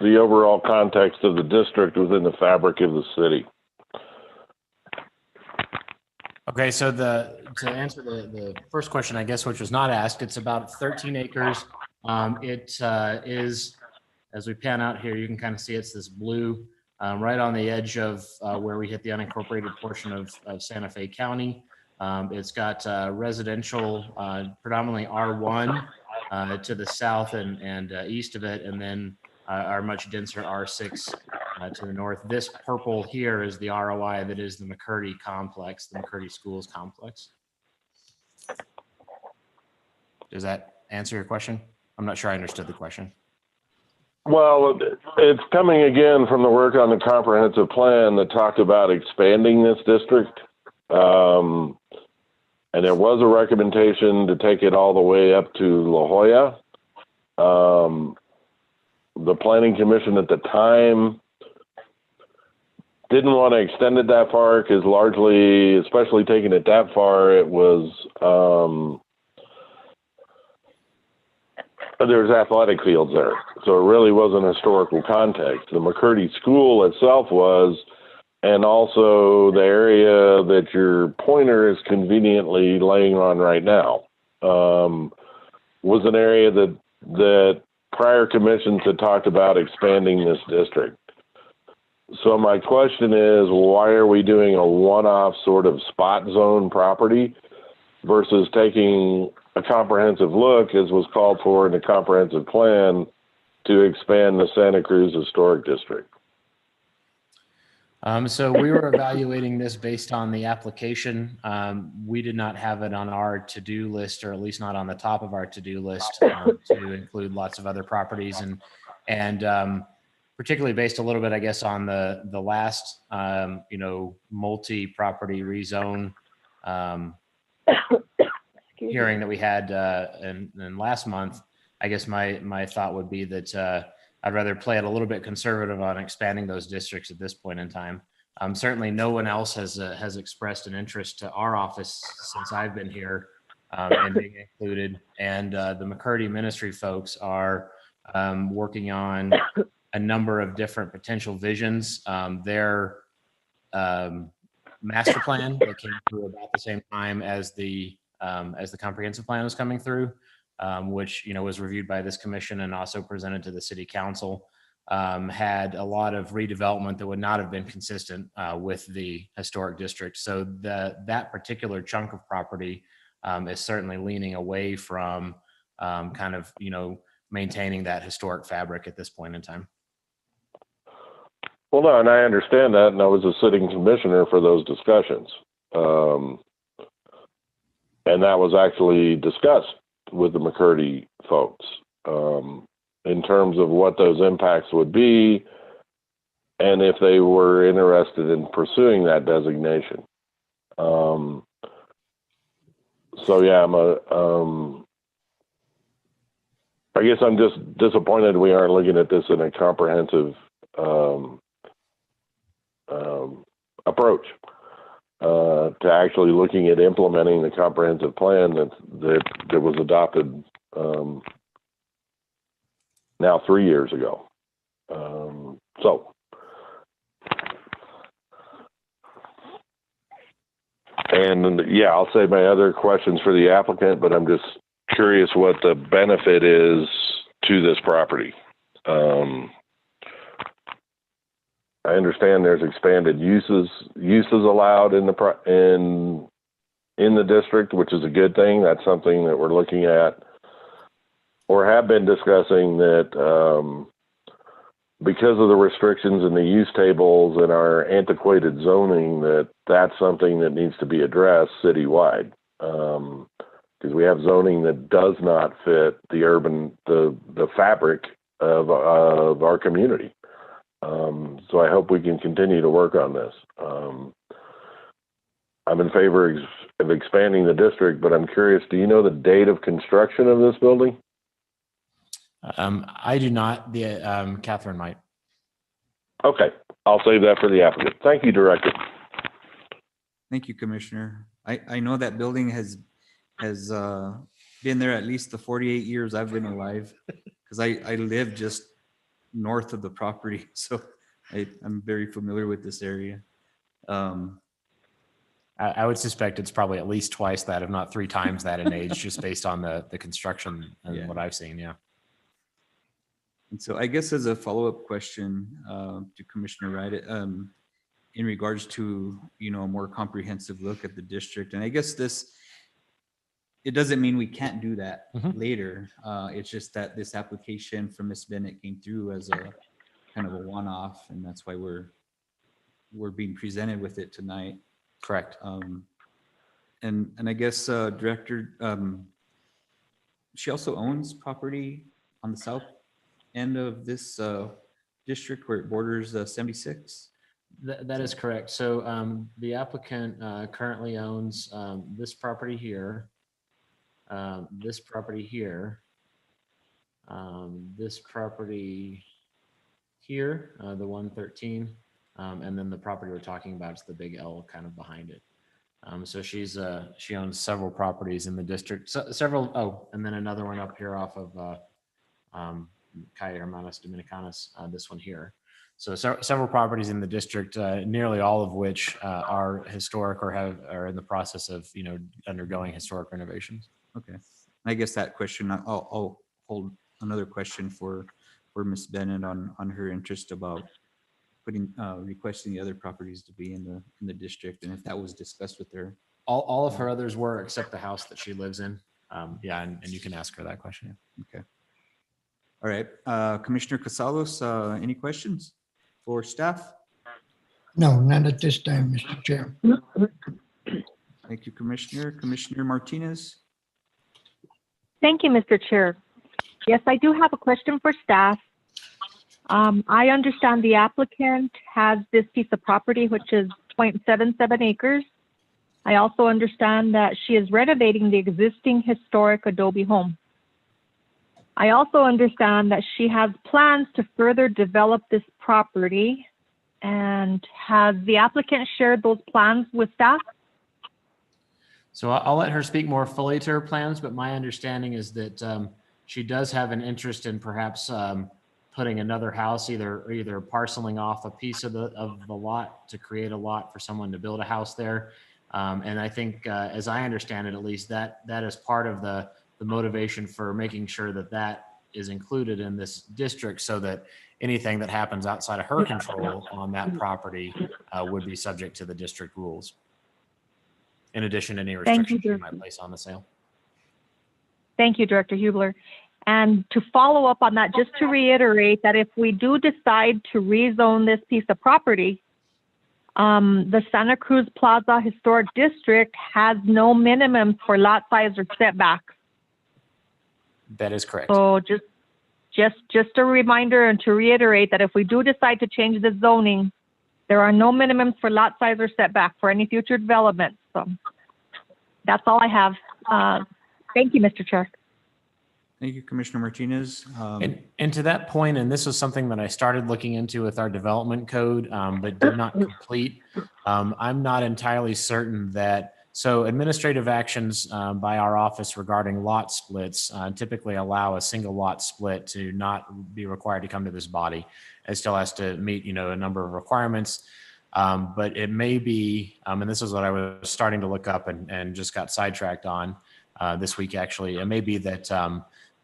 the overall context of the district within the fabric of the city. Okay, so to answer the first question, I guess, which was not asked, it's about 13 acres. It is, as we pan out here, you can kind of see it's this blue, right on the edge of where we hit the unincorporated portion of Santa Fe County. It's got residential, predominantly R1 to the south and east of it, and then our much denser R6 to the north. This purple here is the ROI that is the McCurdy complex, the McCurdy Schools complex. Does that answer your question? I'm not sure I understood the question. Well, it's coming again from the work on the comprehensive plan that talked about expanding this district. And there was a recommendation to take it all the way up to La Jolla. The Planning Commission at the time didn't want to extend it that far because largely, especially taking it that far, it was, there's athletic fields there. So it really wasn't historical context. The McCurdy School itself was, and also the area that your pointer is conveniently laying on right now, was an area that prior commissions had talked about expanding this district. So my question is, why are we doing a one-off sort of spot zone property versus taking a comprehensive look, as was called for in the comprehensive plan, to expand the Santa Cruz Historic District? So we were evaluating this based on the application. We did not have it on our to-do list, or at least not on the top of our to-do list, to include lots of other properties, and particularly based a little bit, I guess, on the last multi-property rezone hearing that we had in last month. I guess my thought would be that I'd rather play it a little bit conservative on expanding those districts at this point in time. Certainly no one else has expressed an interest to our office since I've been here in being included. And the McCurdy Ministry folks are working on a number of different potential visions. Their master plan that came through about the same time as the comprehensive plan was coming through, which was reviewed by this commission and also presented to the city council, had a lot of redevelopment that would not have been consistent with the historic district. So that particular chunk of property is certainly leaning away from maintaining that historic fabric at this point in time. Well, no, and I understand that, and I was a sitting commissioner for those discussions. And that was actually discussed with the McCurdy folks in terms of what those impacts would be and if they were interested in pursuing that designation. So yeah, I guess I'm just disappointed we aren't looking at this in a comprehensive approach to actually looking at implementing the comprehensive plan that was adopted now 3 years ago. And yeah, I'll save my other questions for the applicant, but I'm just curious what the benefit is to this property. I understand there's expanded uses allowed in the district, which is a good thing. That's something that we're looking at or have been discussing, that because of the restrictions in the use tables and our antiquated zoning, that's something that needs to be addressed citywide. Because we have zoning that does not fit the fabric of our community. So I hope we can continue to work on this. I'm in favor of expanding the district, but I'm curious, do you know the date of construction of this building? I do not. Catherine might. Okay, I'll save that for the applicant. Thank you, Director. Thank you, Commissioner. I know that building has been there at least the 48 years I've been alive, because I live just north of the property, so I'm very familiar with this area. I would suspect it's probably at least twice that, if not 3 times that in age, just based on the construction and Yeah. what I've seen. Yeah. And so I guess as a follow-up question to Commissioner Wright, in regards to, a more comprehensive look at the district, and I guess it doesn't mean we can't do that later. It's just that this application from Ms. Bennett came through as a kind of a one-off, and that's why we're being presented with it tonight. Correct. And I guess Director, she also owns property on the south end of this district where it borders 76. That is correct. So the applicant currently owns this property here, this property here, this property here, the 113, and then the property we're talking about is the big L kind of behind it. So she owns several properties in the district, and then another one up here off of Calle Hermanos Dominicanas, this one here. So several properties in the district, nearly all of which are historic or are in the process of, undergoing historic renovations. Okay. I guess that question, I'll hold another question for Ms. Bennett on her interest about requesting the other properties to be in the district, and if that was discussed with her. All of her others were, except the house that she lives in. Yeah, and you can ask her that question. Okay. All right. Commissioner Casalos, any questions for staff? No, not at this time, Mr. Chair. Thank you, Commissioner. Commissioner Martinez? Thank you, Mr. Chair. Yes, I do have a question for staff. I understand the applicant has this piece of property, which is 0.77 acres. I also understand that she is renovating the existing historic adobe home. I also understand that she has plans to further develop this property. And has the applicant shared those plans with staff? So I'll let her speak more fully to her plans, but my understanding is that she does have an interest in perhaps putting another house, either parceling off a piece of the lot to create a lot for someone to build a house there. And I think, as I understand it, at least that is part of the motivation for making sure that is included in this district, so that anything that happens outside of her control on that property would be subject to the district rules, in addition to any restrictions she might place on the sale. Thank you, Director Hubler. And to follow up on that, just to reiterate that if we do decide to rezone this piece of property, the Santa Cruz Plaza Historic District has no minimums for lot size or setbacks. That is correct. So just a reminder and to reiterate that if we do decide to change the zoning, there are no minimums for lot size or setback for any future development. So that's all I have. Thank you, Mr. Chair. Thank you, Commissioner Martinez. And to that point, and this was something that I started looking into with our development code, but did not complete. I'm not entirely certain that, so administrative actions by our office regarding lot splits typically allow a single lot split to not be required to come to this body. It still has to meet, a number of requirements. But it may be, and this is what I was starting to look up and just got sidetracked on this week, actually. It may be that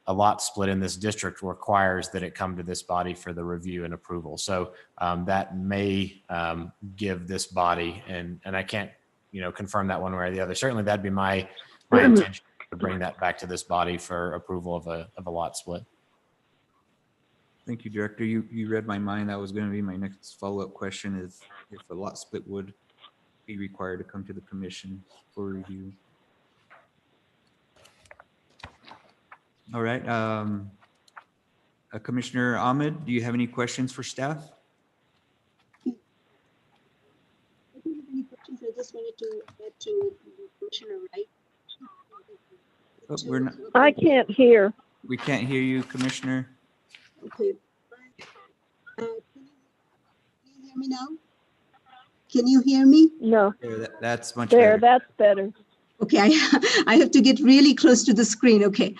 a lot split in this district requires that it come to this body for the review and approval. So that may give this body, and I can't, confirm that one way or the other. Certainly that'd be my intention to bring that back to this body for approval of a lot split. Thank you, Director. You read my mind. That was going to be my next follow-up question, is if a lot split would be required to come to the commission for review. All right. Commissioner Ahmed, do you have any questions for staff? I don't have any questions. I just wanted to add to Commissioner Wright. Oh, we're not, I can't hear. we can't hear you, Commissioner. Okay. Can you hear me now? Can you hear me? No, There, that's much there, better. that's better. Okay, I have to get really close to the screen. Okay.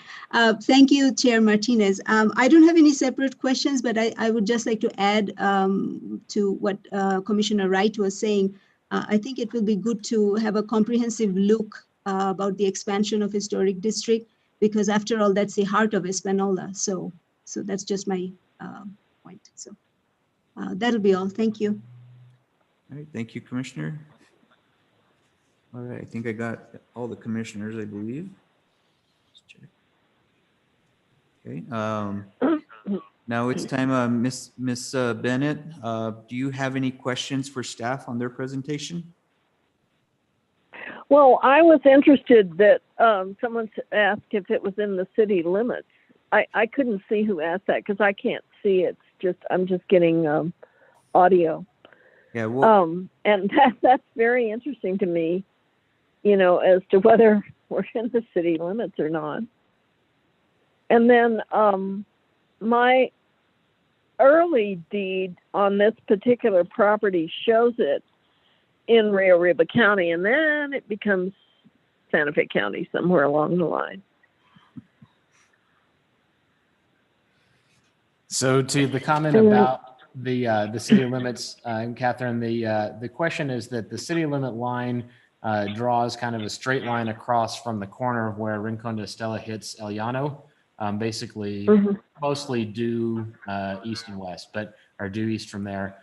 Thank you, Chair Martinez. I don't have any separate questions, but I would just like to add to what Commissioner Wright was saying. I think it will be good to have a comprehensive look about the expansion of historic district, because after all, that's the heart of Espanola. So that's just my point. So that'll be all. Thank you. All right, thank you, Commissioner. All right, I think I got all the commissioners, I believe. Let's check. Okay, now it's time, Miss Bennett, do you have any questions for staff on their presentation? Well, I was interested that someone asked if it was in the city limits. I couldn't see who asked that because I can't see. I'm just getting audio. Yeah, well, And that's very interesting to me, as to whether we're in the city limits or not. And then my early deed on this particular property shows it in Rio Arriba County, and then it becomes Santa Fe County somewhere along the line. So to the comment about the city limits, and Catherine, the question is that the city limit line draws kind of a straight line across from the corner of where Rincon de Estela hits El Llano, basically mostly due east and west, or due east from there.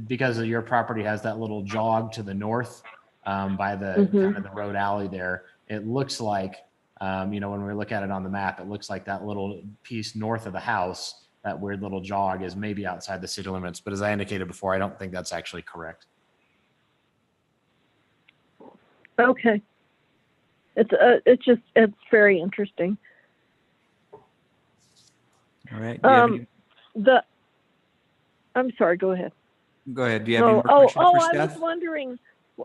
Because of your property has that little jog to the north by the kind of the road alley there, it looks like, when we look at it on the map, it looks like that little piece north of the house, that weird little jog, is maybe outside the city limits. But as I indicated before, I don't think that's actually correct. Okay. It's very interesting. all right. Do you have any- I'm sorry, go ahead. Go ahead. Do you have any more questions for staff?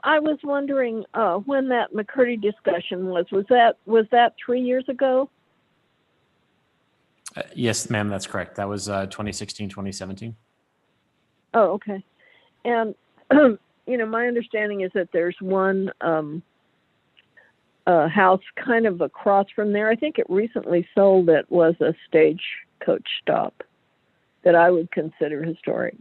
I was wondering when that McCurdy discussion was that 3 years ago? Yes, ma'am, that's correct. That was 2016, 2017. Oh, okay. And my understanding is that there's one house kind of across from there. I think it recently sold. That was a stagecoach stop that I would consider historic.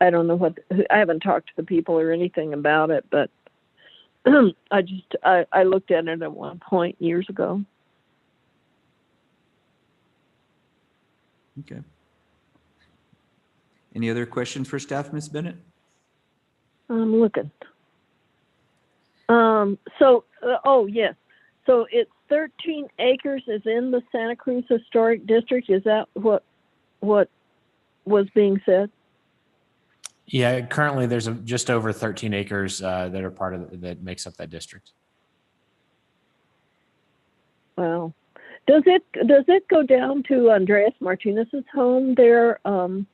I don't know I haven't talked to the people or anything about it, but I looked at it at one point years ago. Okay. Any other questions for staff, Ms. Bennett? I'm looking. Yes. So it's 13 acres is in the Santa Cruz Historic District. Is that what was being said? Yeah, currently there's just over 13 acres that are part of that makes up that district. Wow. Does it go down to Andreas Martinez's home there on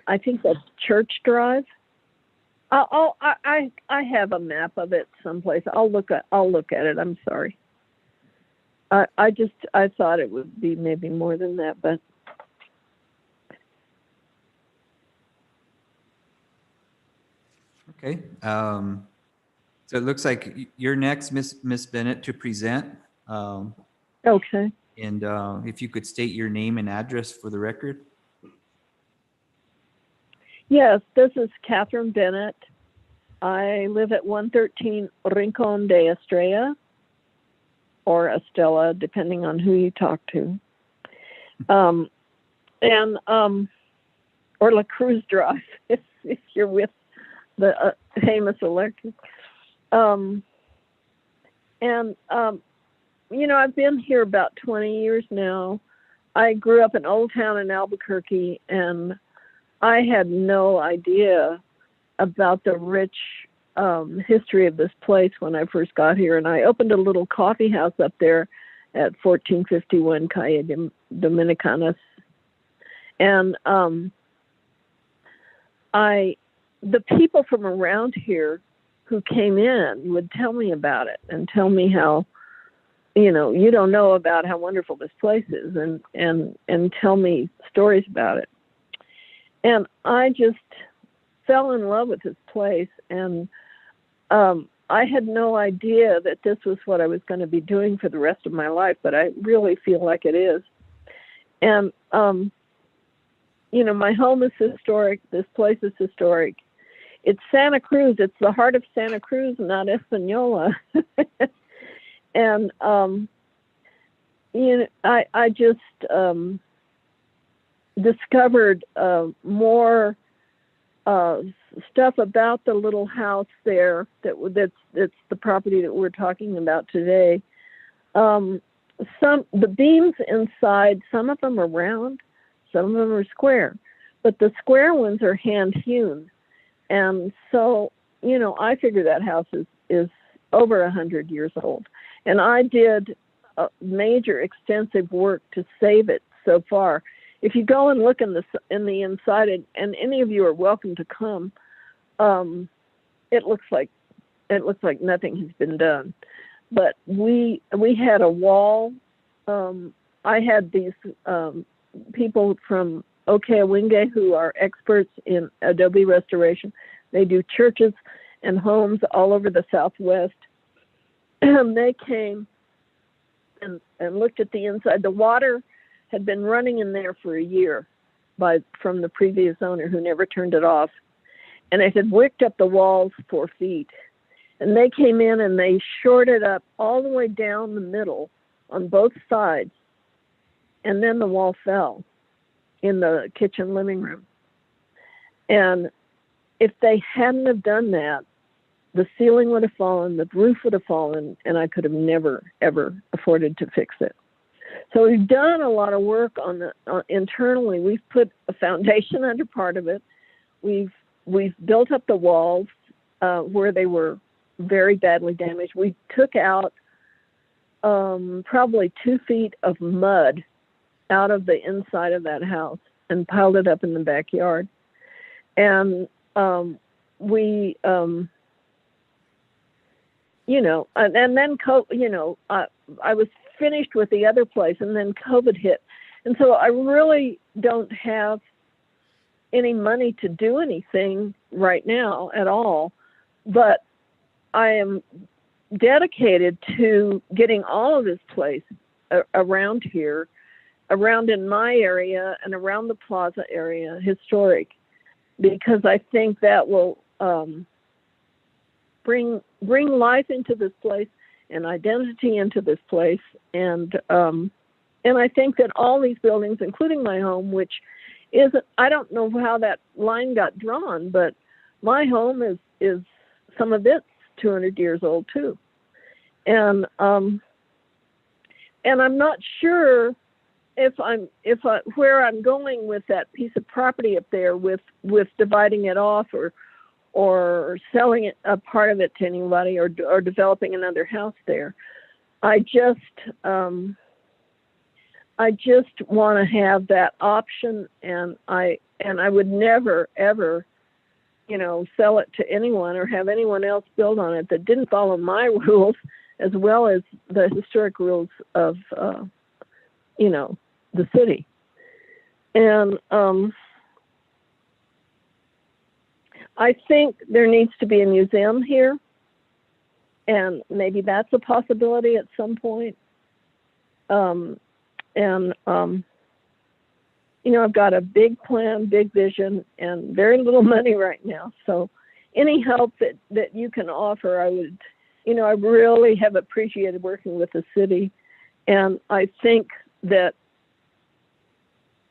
I think that's Church Drive? I have a map of it someplace. I'll look at it. I'm sorry. I thought it would be maybe more than that, but Okay. So it looks like you're next, Miss Bennett, to present. okay. And if you could state your name and address for the record. Yes, this is Catherine Bennett. I live at 113 Rincon de Estrella, or Estella, depending on who you talk to. Or La Cruz Drive, if you're with the famous electric. I've been here about 20 years now. I grew up in Old Town in Albuquerque, and I had no idea about the rich history of this place when I first got here. And I opened a little coffee house up there at 1451 Calle Dominicanas. And the people from around here who came in would tell me about it and tell me how, you don't know about how wonderful this place is, and tell me stories about it. And I just fell in love with this place. And I had no idea that this was what I was going to be doing for the rest of my life, but I really feel like it is. And, you know, my home is historic. This place is historic. It's Santa Cruz. It's the heart of Santa Cruz, not Espanola. And, you know, I just discovered more stuff about the little house there that's the property that we're talking about today. The beams inside, some of them are round, some of them are square, but the square ones are hand hewn. And so, you know, I figure that house is over 100 years old. And I did major extensive work to save it so far. If you go and look in the inside, and any of you are welcome to come, it looks like nothing has been done. But we had a wall. I had these people from Okewinge who are experts in adobe restoration. They do churches and homes all over the Southwest. They came and looked at the inside. The water had been running in there for a year from the previous owner who never turned it off. And it had wicked up the walls 4 feet. And they came in and they shored it up all the way down the middle on both sides. And then the wall fell in the kitchen living room. And if they hadn't have done that, the ceiling would have fallen, the roof would have fallen, and I could have never, ever afforded to fix it. So we've done a lot of work on internally. We've put a foundation under part of it. We've built up the walls where they were very badly damaged. We took out probably 2 feet of mud out of the inside of that house and piled it up in the backyard. And you know, and then, you know, I was finished with the other place, and then COVID hit. And so I really don't have any money to do anything right now at all, but I am dedicated to getting all of this place around here, around in my area and around the Plaza area, historic, because I think that will bring life into this place and identity into this place. And I think that all these buildings, including my home, which isn't, I don't know how that line got drawn, but my home is some of it's 200 years old too. And I'm not sure where I'm going with that piece of property up there with dividing it off or selling it, a part of it to anybody, or developing another house there. I just want to have that option, and I would never ever, you know, sell it to anyone or have anyone else build on it that didn't follow my rules as well as the historic rules of you know, the city. And I think there needs to be a museum here, and maybe that's a possibility at some point. You know, I've got a big plan, big vision, and very little money right now. So any help that you can offer, I would, you know, I really have appreciated working with the city. And I think that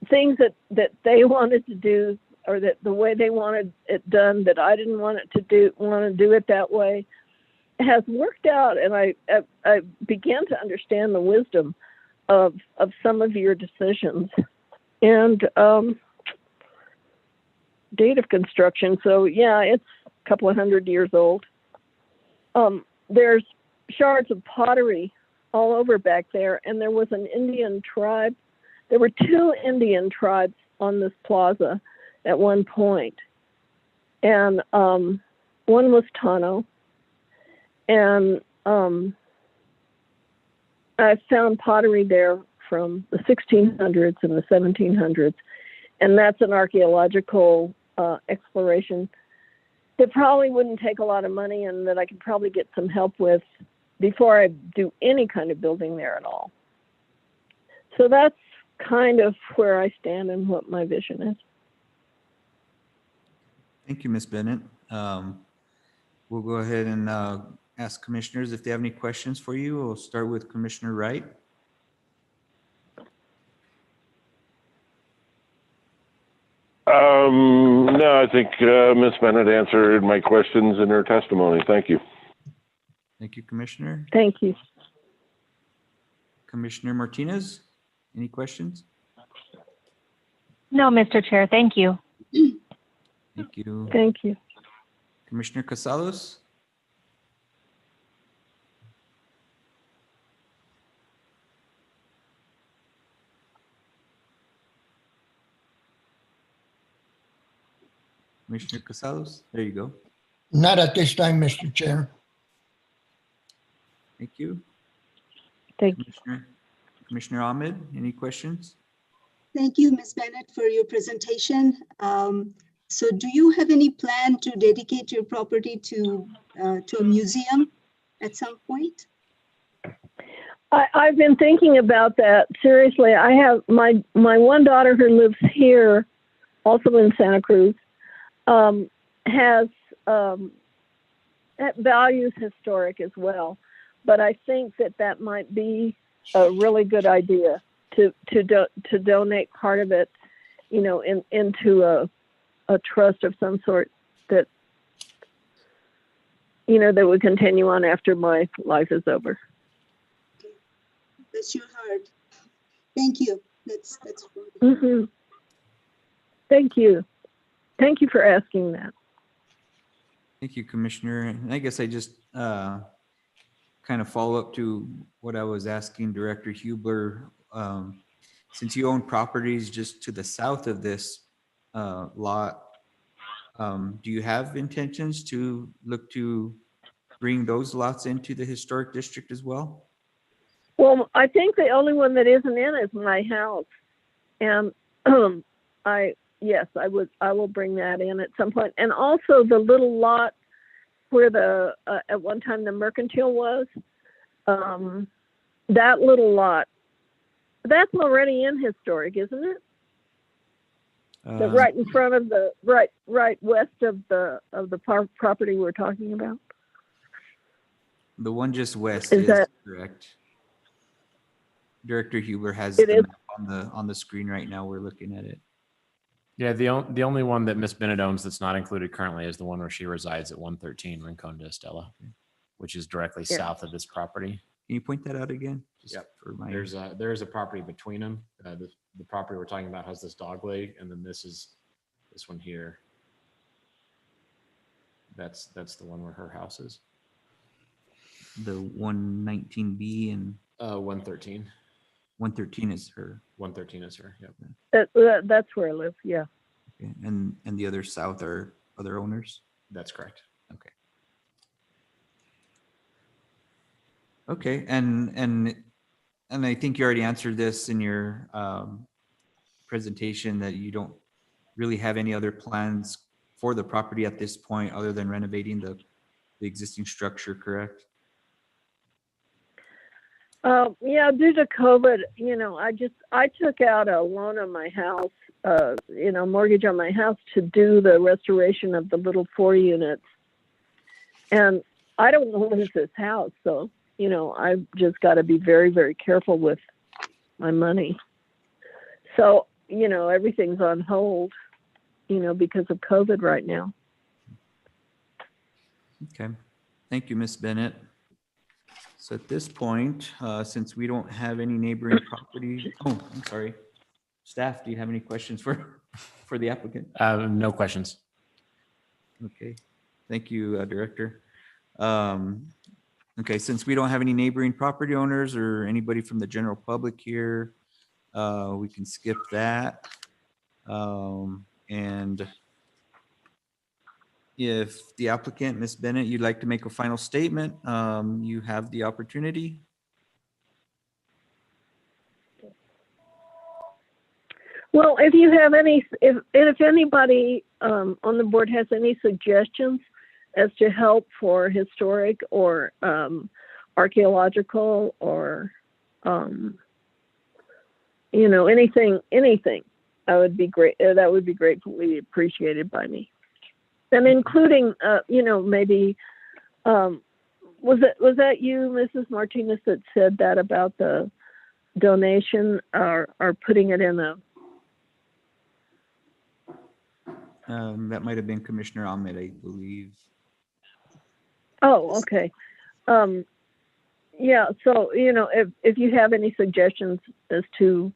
things that they wanted to do, or that the way they wanted it done, that I didn't want to do it that way, has worked out. And I began to understand the wisdom of some of your decisions. And date of construction, so yeah, it's a couple of 100 years old. There's shards of pottery all over back there, and there was an Indian tribe. There were 2 Indian tribes on this plaza at one point. And one was Tano. And I found pottery there from the 1600s and the 1700s. And that's an archaeological exploration. that probably wouldn't take a lot of money and that I could probably get some help with before I do any kind of building there at all. So that's kind of where I stand and what my vision is. Thank you, Ms. Bennett. We'll go ahead and ask commissioners if they have any questions for you. We'll start with Commissioner Wright. No, I think Ms. Bennett answered my questions in her testimony. Thank you. Thank you, Commissioner. Thank you. Commissioner Martinez, any questions? No, Mr. Chair, thank you. Thank you. Thank you. Commissioner Casados? Commissioner Casados, there you go. Not at this time, Mr. Chair. Thank you. Thank you. Commissioner Ahmed, any questions? Thank you, Ms. Bennett, for your presentation. So do you have any plan to dedicate your property to a museum at some point? I've been thinking about that. Seriously, I have my one daughter who lives here, also in Santa Cruz, has values historic as well. But I think that might be a really good idea to donate part of it, you know, into a trust of some sort that, you know, that would continue on after my life is over. Okay. Bless your heart. Thank you. That's Mm-hmm. Thank you. Thank you for asking that. Thank you, Commissioner. And I guess I just kind of follow up to what I was asking Director Hubler. Since you own properties just to the south of this lot, do you have intentions to look to bring those lots into the historic district as well? Well, I think the only one that isn't in is my house. And I will bring that in at some point. And also the little lot where the at one time the mercantile was, that little lot, that's already in historic, isn't it? Right in front of the right west of the property we're talking about. The one just west is correct. Director Huber has It the is? map on the screen right now. We're looking at it. Yeah, the only one that Miss Bennett owns that's not included currently is the one where she resides at 113 Rincon de Estela, which is directly south of this property. Can you point that out again? Just Yep. for my. There is a property between them. The property we're talking about has this dog leg, and then this one here. That's the one where her house is. The 119B and 113. 113 is her. 113 is her. Yep. That's where I live. Yeah. Okay. And the other south are other owners? That's correct. Okay. Okay. And I think you already answered this in your presentation that you don't really have any other plans for the property at this point other than renovating the existing structure, correct? Yeah, due to COVID, you know, I took out a loan on my house, you know, mortgage on my house to do the restoration of the little 4 units. And I don't want to lose this house. So, you know, I've just got to be very, very careful with my money. So, you know, everything's on hold, you know, because of COVID right now. Okay. Thank you, Ms. Bennett. So at this point, since we don't have any neighboring property, I'm sorry. Staff, do you have any questions for the applicant? No questions. Okay. Thank you, Director. Okay, since we don't have any neighboring property owners or anybody from the general public here, we can skip that. And if the applicant, Ms. Bennett, you'd like to make a final statement, you have the opportunity. Well, if you have any, if anybody on the board has any suggestions as to help for historic or archaeological or anything, I would be great. That would be gratefully appreciated by me, and including maybe was that you, Mrs. Martinez, that said that about the donation or putting it in a. That might have been Commissioner Ahmed, I believe. Oh, okay. Yeah, so, if you have any suggestions as to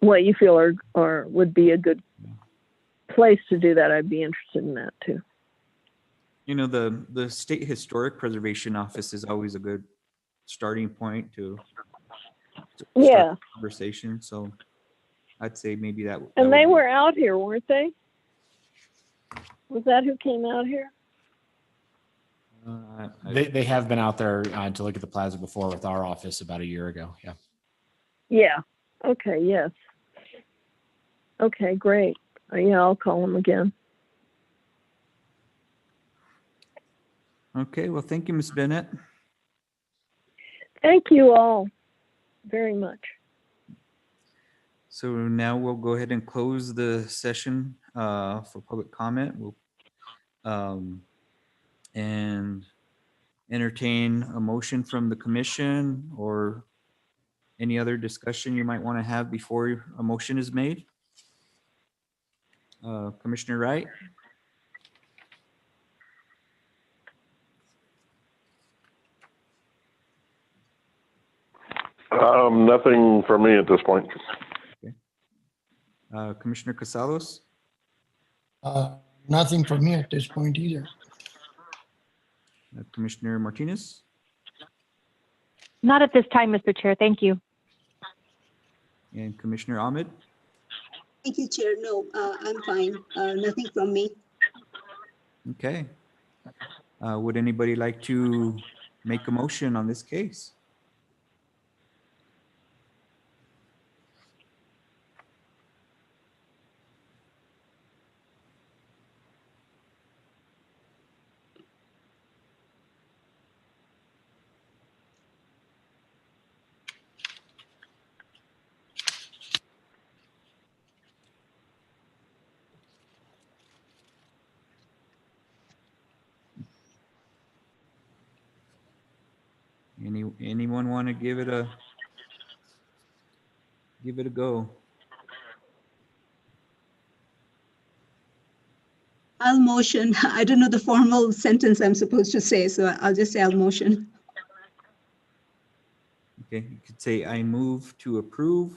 what you feel or would be a good place to do that, I'd be interested in that too. The State Historic Preservation Office is always a good starting point to start Yeah. the conversation. So I'd say maybe that. And they were out here, weren't they? Was that who came out here? They have been out there to look at the plaza before with our office about a year ago. Yeah. Yeah. Okay. Yes. Okay. Great. Yeah, I'll call them again. Okay. Well, thank you, Ms. Bennett. Thank you all very much. So now we'll go ahead and close the session for public comment. We'll and entertain a motion from the commission or any other discussion you might want to have before a motion is made. Commissioner Wright? Nothing from me at this point. Okay. Commissioner Casados? Nothing for me at this point either. Commissioner Martinez? Not at this time, Mr. Chair. Thank you. And Commissioner Ahmed? Thank you, Chair. No, I'm fine. Nothing from me. Okay. Would anybody like to make a motion on this case? Anyone want to give it a go? I'll motion. I don't know the formal sentence I'm supposed to say, so I'll just say I'll motion. Okay, you could say I move to approve,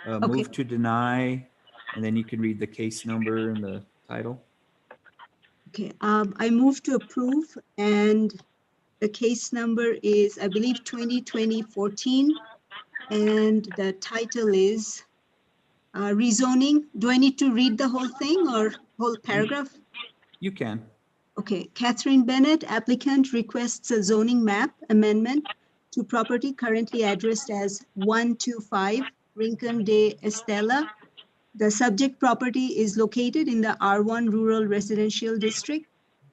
move to deny, and then you can read the case number and the title. Okay, I move to approve, and the case number is, I believe, 2020-14, and the title is rezoning. Do I need to read the whole thing or whole paragraph? You can. Okay, Catherine Bennett, applicant, requests a zoning map amendment to property currently addressed as 125 Rincon de Estela. The subject property is located in the R1 Rural Residential District.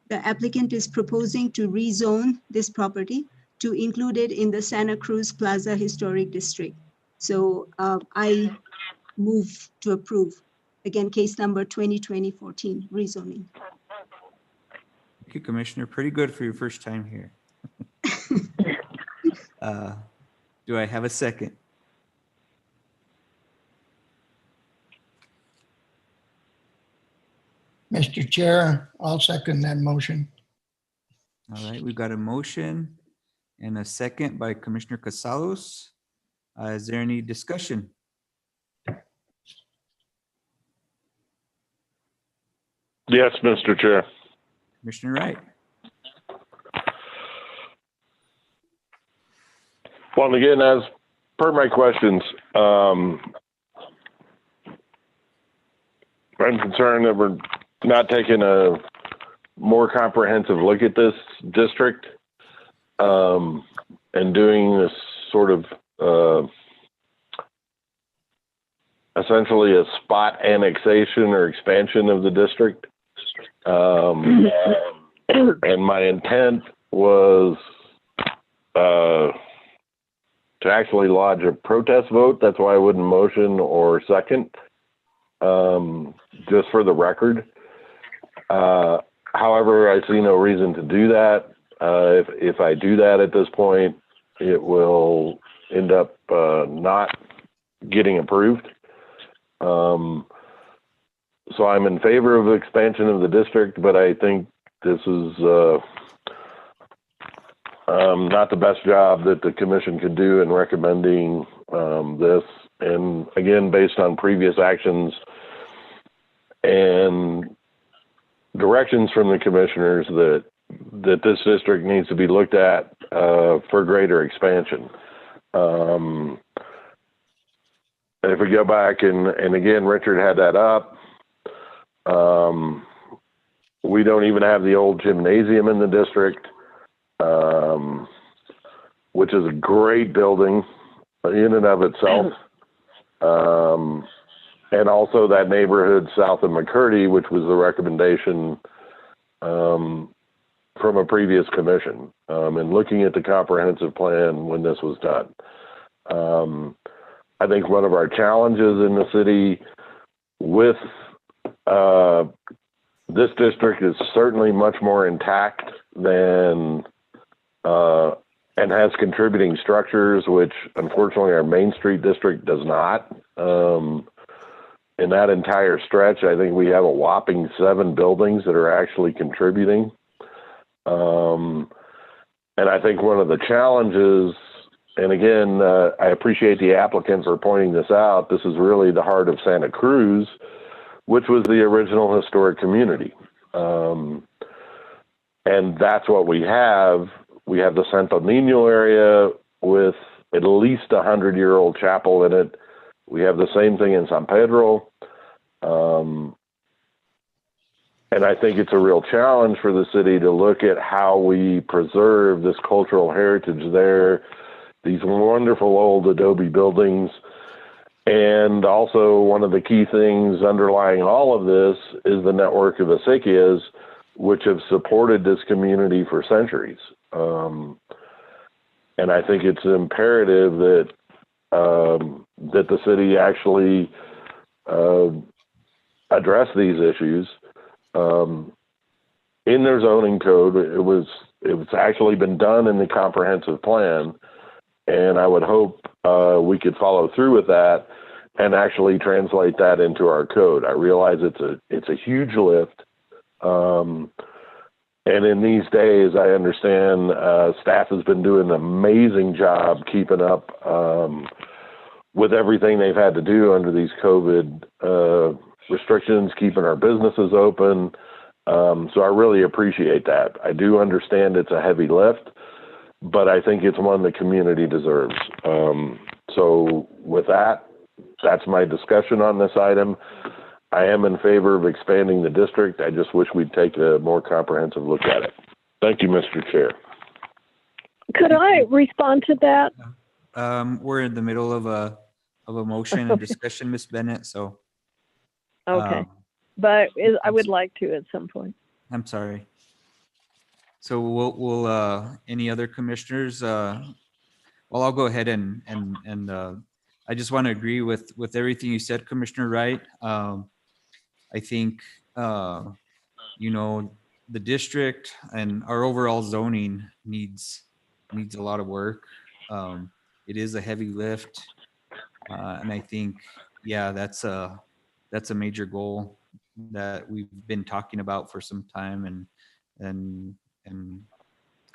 The applicant is proposing to rezone this property to include it in the Santa Cruz Plaza Historic District. So I move to approve. Again, case number 2020-14, rezoning. Thank you, Commissioner. Pretty good for your first time here. Do I have a second? Mr. Chair, I'll second that motion. All right, we've got a motion and a second by Commissioner Casados. Is there any discussion? Yes, Mr. Chair. Commissioner Wright? Well, again, as per my questions, I'm concerned that we're not taking a more comprehensive look at this district and doing this sort of essentially a spot annexation or expansion of the district. And my intent was to actually lodge a protest vote. That's why I wouldn't motion or second, just for the record. However, I see no reason to do that. If I do that at this point, it will end up not getting approved. So I'm in favor of expansion of the district, but I think this is not the best job that the commission could do in recommending this. And again, based on previous actions and directions from the commissioners that this district needs to be looked at for greater expansion. If we go back and again, Richard had that up, we don't even have the old gymnasium in the district, which is a great building in and of itself. And also that neighborhood south of McCurdy, which was the recommendation from a previous commission, and looking at the comprehensive plan when this was done. I think one of our challenges in the city with this district is certainly much more intact than and has contributing structures, which unfortunately our Main Street district does not. In that entire stretch, I think we have a whopping 7 buildings that are actually contributing. And I think one of the challenges, and again, I appreciate the applicant for pointing this out, this is really the heart of Santa Cruz, which was the original historic community. And that's what we have. We have the Santo Nino area with at least 100-year-old chapel in it. We have the same thing in San Pedro. And I think it's a real challenge for the city to look at how we preserve this cultural heritage there, these wonderful old adobe buildings. And also one of the key things underlying all of this is the network of acequias, which have supported this community for centuries. And I think it's imperative that that the city actually address these issues in their zoning code. It's actually been done in the comprehensive plan, and I would hope we could follow through with that and actually translate that into our code. I realize it's a huge lift. And in these days, I understand staff has been doing an amazing job keeping up with everything they've had to do under these COVID restrictions, keeping our businesses open. So I really appreciate that. I do understand it's a heavy lift, but I think it's one the community deserves. So with that, that's my discussion on this item. I am in favor of expanding the district. I just wish we'd take a more comprehensive look at it. Thank you, Mr. Chair. Could I respond to that? We're in the middle of a motion and discussion, Ms. Bennett, so. Okay, but I would like to at some point. I'm sorry. So we'll any other commissioners? Well, I'll go ahead and I just want to agree with everything you said, Commissioner Wright. I think, you know, the district and our overall zoning needs a lot of work. It is a heavy lift. And I think, yeah, that's a major goal that we've been talking about for some time, and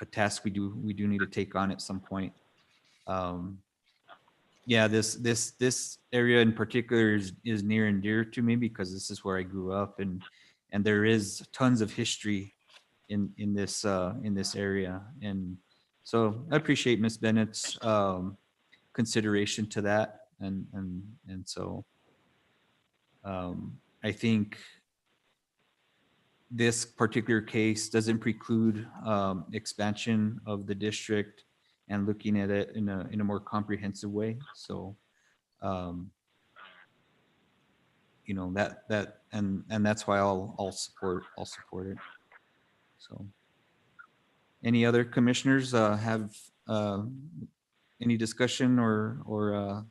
a task we do need to take on at some point. Yeah, this area in particular is near and dear to me because this is where I grew up, and there is tons of history in this area, and so I appreciate Ms. Bennett's consideration to that, and so I think this particular case doesn't preclude expansion of the district and looking at it in a more comprehensive way. So and that's why I'll support it. So, any other commissioners have any discussion or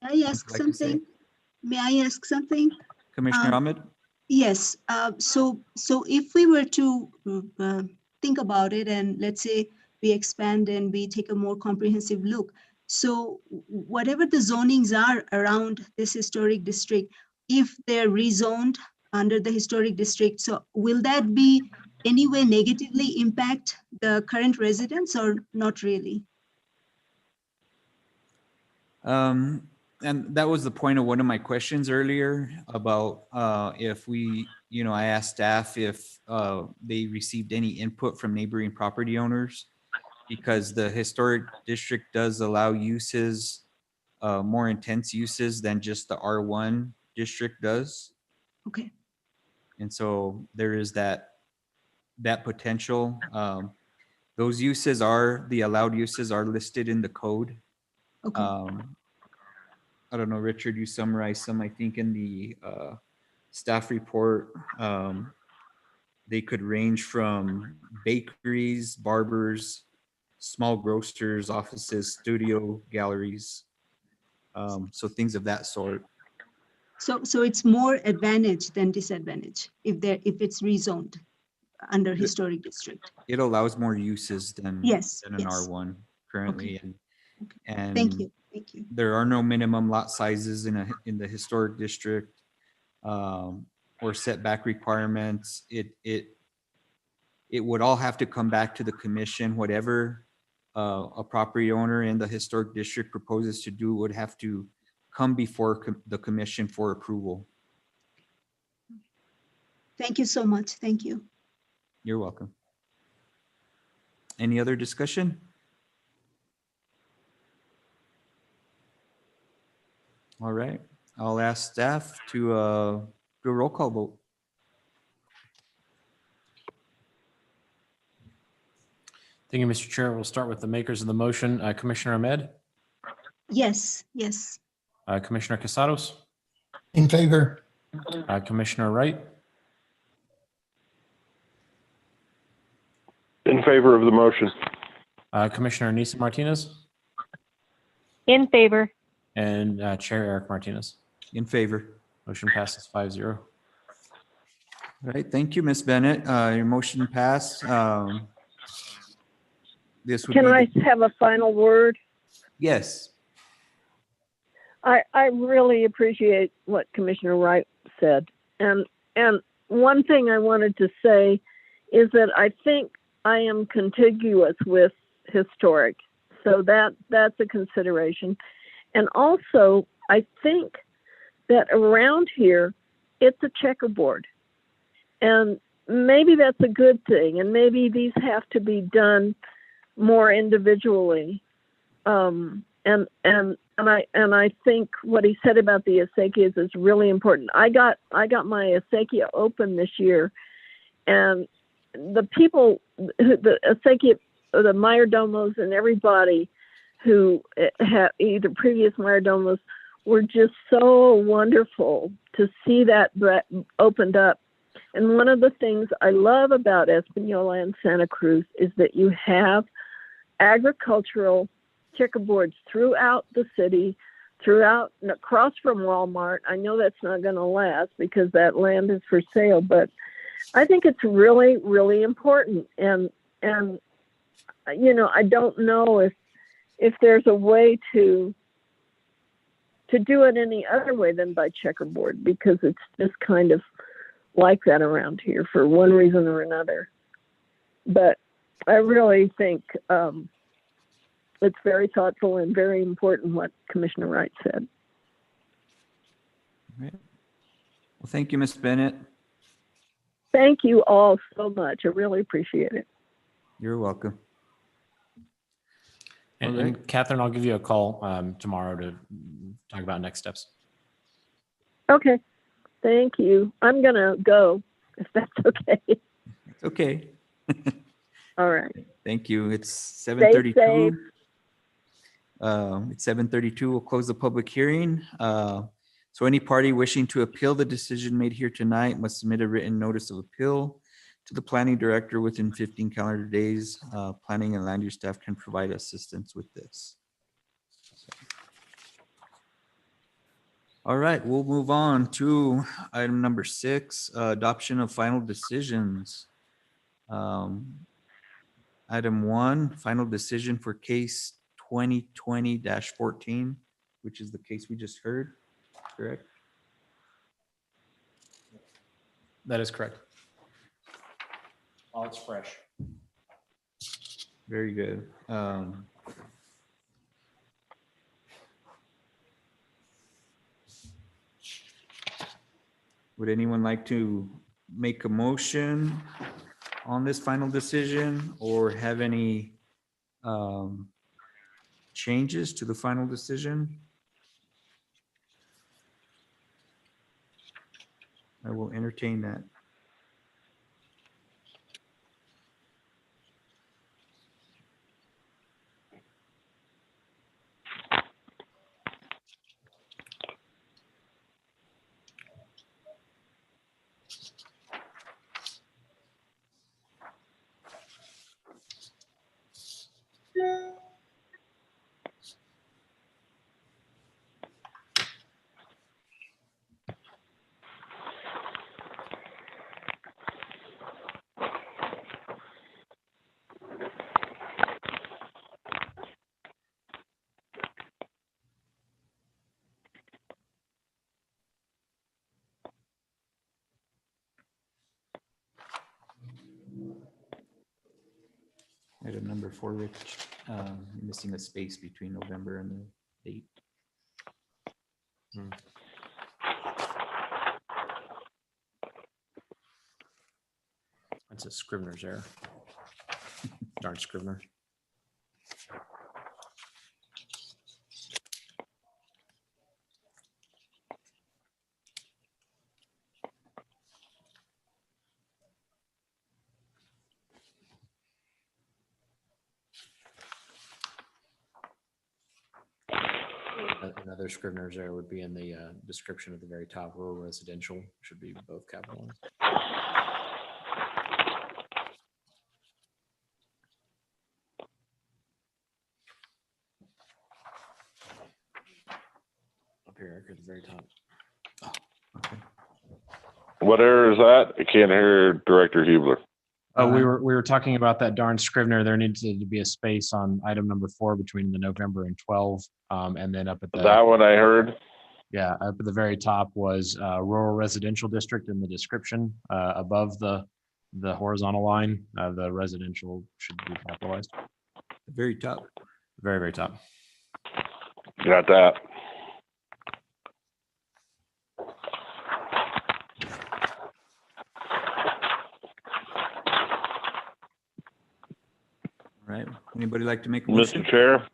May I ask would like to say? something? May I ask something? Commissioner Ahmed? Yes, so if we were to think about it, and let's say we expand and we take a more comprehensive look, so whatever the zonings are around this historic district, if they're rezoned under the historic district, so will that be any way negatively impact the current residents or not really? And that was the point of one of my questions earlier about if I asked staff if they received any input from neighboring property owners, because the historic district does allow uses, more intense uses than just the R1 district does. Okay, And so there is that potential. Those uses the allowed uses are listed in the code. okay. I don't know, Richard, you summarized some, I think, in the staff report. They could range from bakeries, barbers, small grocers, offices, studio, galleries. So things of that sort. So it's more advantage than disadvantage if it's rezoned under historic district. It allows more uses than Yes, an yes. R1 currently. Okay. And Thank you, thank you. there are no minimum lot sizes in the historic district, or setback requirements. It would all have to come back to the commission. Whatever a property owner in the historic district proposes to do would have to come before the commission for approval. Thank you so much. Thank you. You're welcome. Any other discussion? All right, I'll ask staff to do a roll call vote. Thank you, Mr. Chair. We'll start with the makers of the motion. Commissioner Ahmed, Yes, yes. Commissioner Casados, In favor? Commissioner Wright, In favor of the motion. Commissioner Nisa Martinez, In favor. and Chair Eric Martinez. In favor. Motion passes 5-0. All right, thank you, Ms. Bennett. Your motion passed. This would Can I be, have a final word? yes, I really appreciate what Commissioner Wright said. And one thing I wanted to say is that I think I am contiguous with historic. So that's a consideration. And also, I think that around here, it's a checkerboard. And maybe that's a good thing. And maybe these have to be done more individually. And I think what he said about the acequias is really important. I got my acequia open this year, and the people, the acequia, the mayordomos, and everybody who had either previous mayordomos were just so wonderful to see that opened up. And one of the things I love about Espanola and Santa Cruz is that you have agricultural checkerboards throughout the city, across from Walmart. I know that's not going to last because that land is for sale, but I think it's really, really important. And I don't know if there's a way to do it any other way than by checkerboard, because it's just kind of like that around here for one reason or another. But I really think it's very thoughtful and very important what Commissioner Wright said. all right. Well, thank you, Ms. Bennett. Thank you all so much. I really appreciate it. You're welcome. And, All right. and Catherine, I'll give you a call tomorrow to talk about next steps. Okay. Thank you. I'm going to go, if that's okay. It's okay. All right. Thank you. It's Stay 7:32. safe. It's 7:32. We'll close the public hearing. So any party wishing to appeal the decision made here tonight must submit a written notice of appeal to the planning director within 15 calendar days. Planning and land use staff can provide assistance with this. All right, we'll move on to item number 6, adoption of final decisions. Item 1, final decision for case 2020-14, which is the case we just heard, correct? That is correct. Oh, it's fresh. Very good. Would anyone like to make a motion on this final decision or have any changes to the final decision? I will entertain that. Item number 4, Rich, missing a space between November and the date. That's a Scrivener's error. Darn Scrivener. Another Scrivener's error would be in the description at the very top. Rural residential should be both capitalized. Up here, Eric, at the very top. What error is that? I can't hear Director Hubler. Oh, we were talking about that darn Scrivener. There needs to be a space on item number 4 between the November and 12, and then up at Is that what I heard? yeah, up at the very top was rural residential district in the description above the horizontal line. The residential should be capitalized. The very top. Very, very top. Got that. All right. Anybody like to make a motion? Mr. Chair,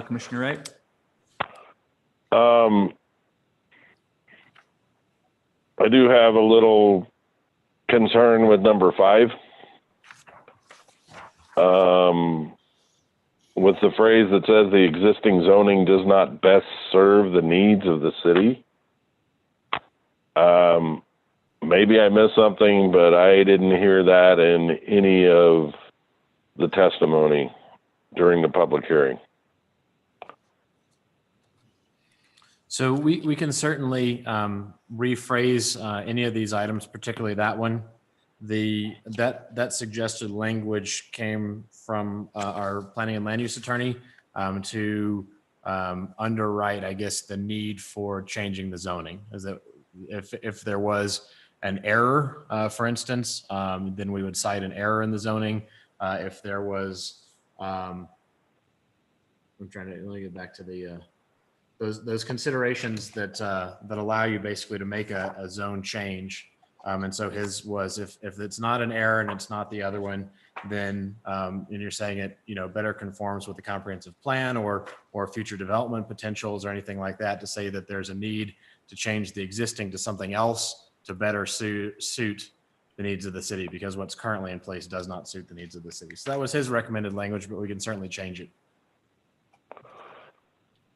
Commissioner Wright? I do have a little concern with number 5. With the phrase that says the existing zoning does not best serve the needs of the city. Maybe I missed something, but I didn't hear that in any of the testimony during the public hearing. So we can certainly rephrase any of these items, particularly that one. That suggested language came from our planning and land use attorney to underwrite, I guess, the need for changing the zoning. Is that if there was an error, for instance, then we would cite an error in the zoning. If there was, I'm trying to, let me get back to the those considerations that allow you basically to make a zone change. And so his was if it's not an error and it's not the other one, then and you're saying it, better conforms with the comprehensive plan or future development potentials or anything like that, to say that there's a need to change the existing to something else to better suit the needs of the city, because what's currently in place does not suit the needs of the city. So that was his recommended language, but we can certainly change it.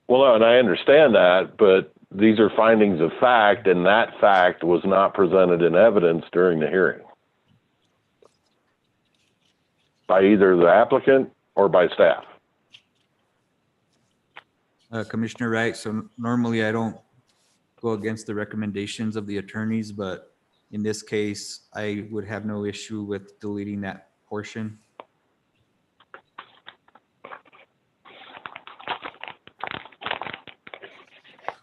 Well, and I understand that, but these are findings of fact, and that fact was not presented in evidence during the hearing by either the applicant or by staff. Commissioner Wright, so normally I don't go against the recommendations of the attorneys, but in this case, I would have no issue with deleting that portion.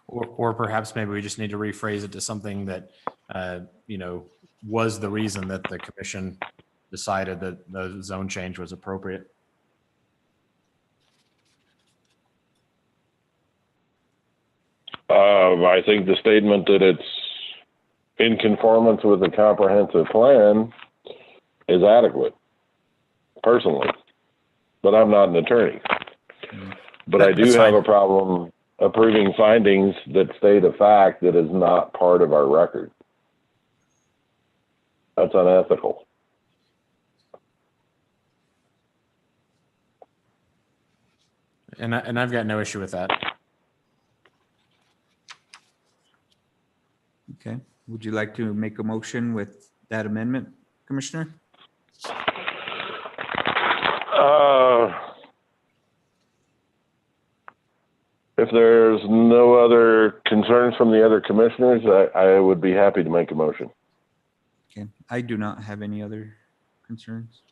Or perhaps maybe we just need to rephrase it to something that, was the reason that the commission decided that the zone change was appropriate. I think the statement that it's in conformance with the comprehensive plan is adequate, personally. But I'm not an attorney. But I do That's have fine. a problem approving findings that state a fact that is not part of our record. That's unethical. And I've got no issue with that. Okay, would you like to make a motion with that amendment, Commissioner? If there's no other concerns from the other commissioners, I would be happy to make a motion. Okay, I do not have any other concerns.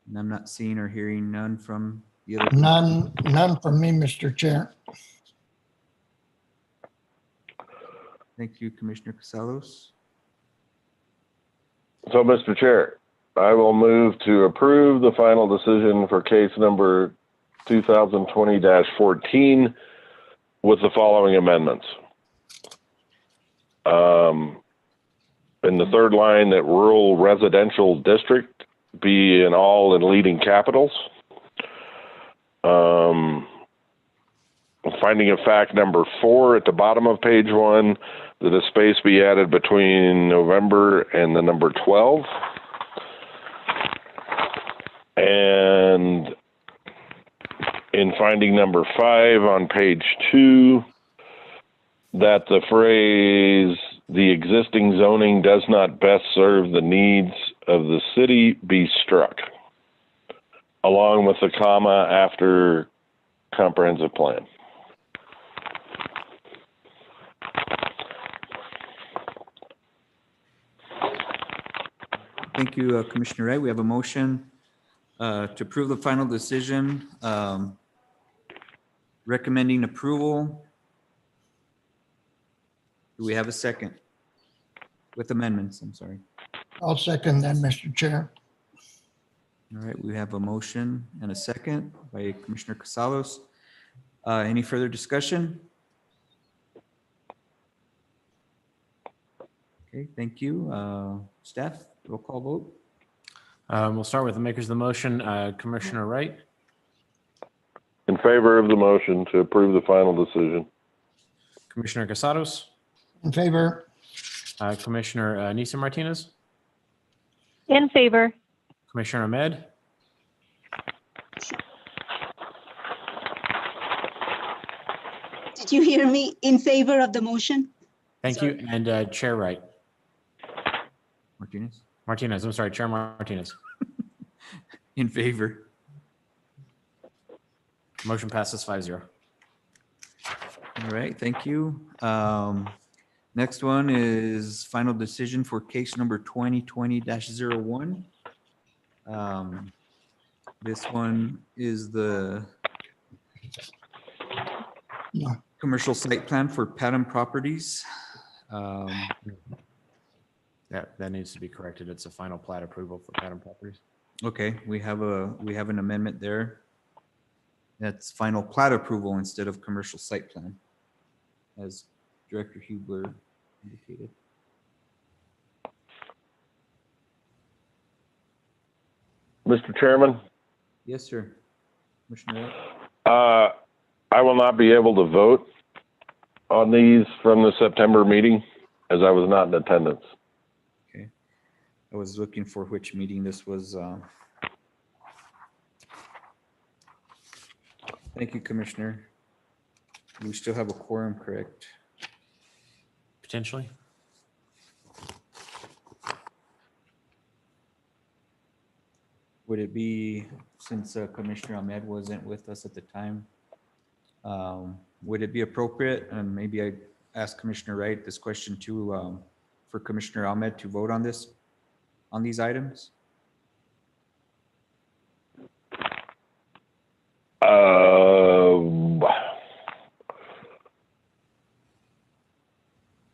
And I'm not seeing or hearing none from the other. None from me, Mr. Chair. Thank you, Commissioner Casalos. So, Mr. Chair, I will move to approve the final decision for case number 2020-14 with the following amendments. In the third line, that rural residential district be in all in leading capitals. Finding of fact number 4 at the bottom of page 1, that a space be added between November and the number 12. And in finding number 5 on page 2, that the phrase, the existing zoning does not best serve the needs of the city, be struck, along with the comma after comprehensive plan. Thank you, Commissioner Wright. We have a motion to approve the final decision, recommending approval. Do we have a second? With amendments, I'm sorry. I'll second that, Mr. Chair. All right, we have a motion and a second by Commissioner Casalos. Any further discussion? Okay, thank you. Staff, roll call vote. We'll start with the makers of the motion. Commissioner Wright, In favor of the motion to approve the final decision. Commissioner Casados, In favor? Commissioner Nisa Martinez, In favor. Commissioner Ahmed, Did you hear me? In favor of the motion? thank you, and Chair Wright. Martinez, I'm sorry, Chair Martinez. in favor. Motion passes 5-0. All right, thank you. Next one is final decision for case number 2020-01. This one is the No. commercial site plan for Pattern Properties. That needs to be corrected. It's a final plat approval for Pattern Properties. Okay, we have an amendment there. That's final plat approval instead of commercial site plan, as Director Hubler indicated. Mr. Chairman, Yes, sir. Commissioner Wright? I will not be able to vote on these from the September meeting as I was not in attendance. Okay. I was looking for which meeting this was. Thank you, Commissioner. We still have a quorum, correct? Potentially. Would it be, since Commissioner Ahmed wasn't with us at the time, would it be appropriate, and maybe I ask Commissioner Wright this question too, for Commissioner Ahmed to vote on this, on these items?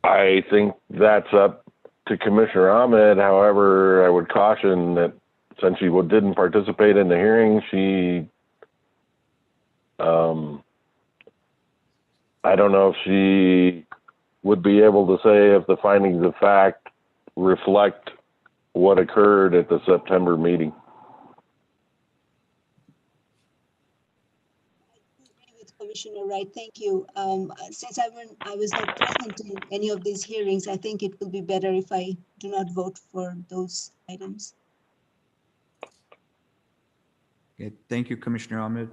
I think that's up to Commissioner Ahmed. However, I would caution that since she didn't participate in the hearing, I don't know if she would be able to say if the findings of fact reflect what occurred at the September meeting. With Commissioner Wright, thank you. Since I was not present in any of these hearings, I think it will be better if I do not vote for those items. Okay, thank you, Commissioner Ahmed.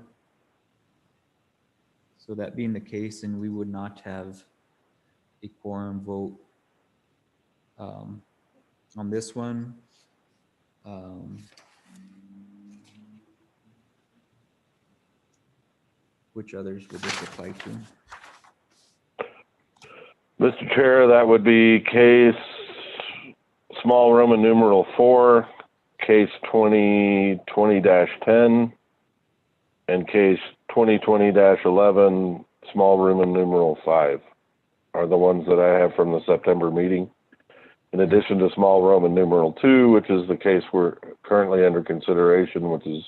So that being the case, and we would not have a quorum vote on this one. Which others would this apply to? Mr. Chair, that would be case small Roman numeral 4, case 2020-10, and case 2020-11, small Roman numeral 5 are the ones that I have from the September meeting. In addition to small Roman numeral 2, which is the case we're currently under consideration, which is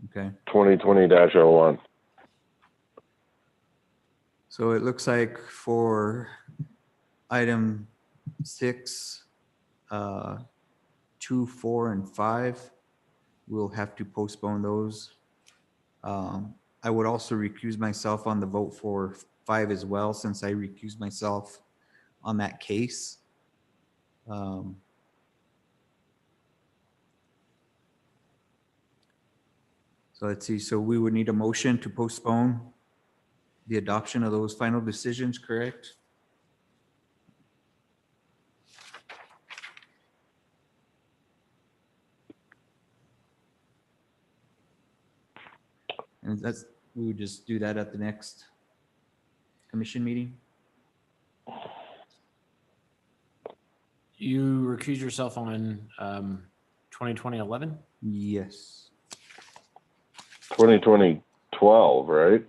Okay. 2020-01. So it looks like for item 6, 2, 4, and 5, we'll have to postpone those. I would also recuse myself on the vote for 5 as well, since I recused myself on that case. So let's see, so we would need a motion to postpone the adoption of those final decisions, correct? And that's, we would just do that at the next commission meeting? You recuse yourself on 2020-11? Yes. 2020-12, right?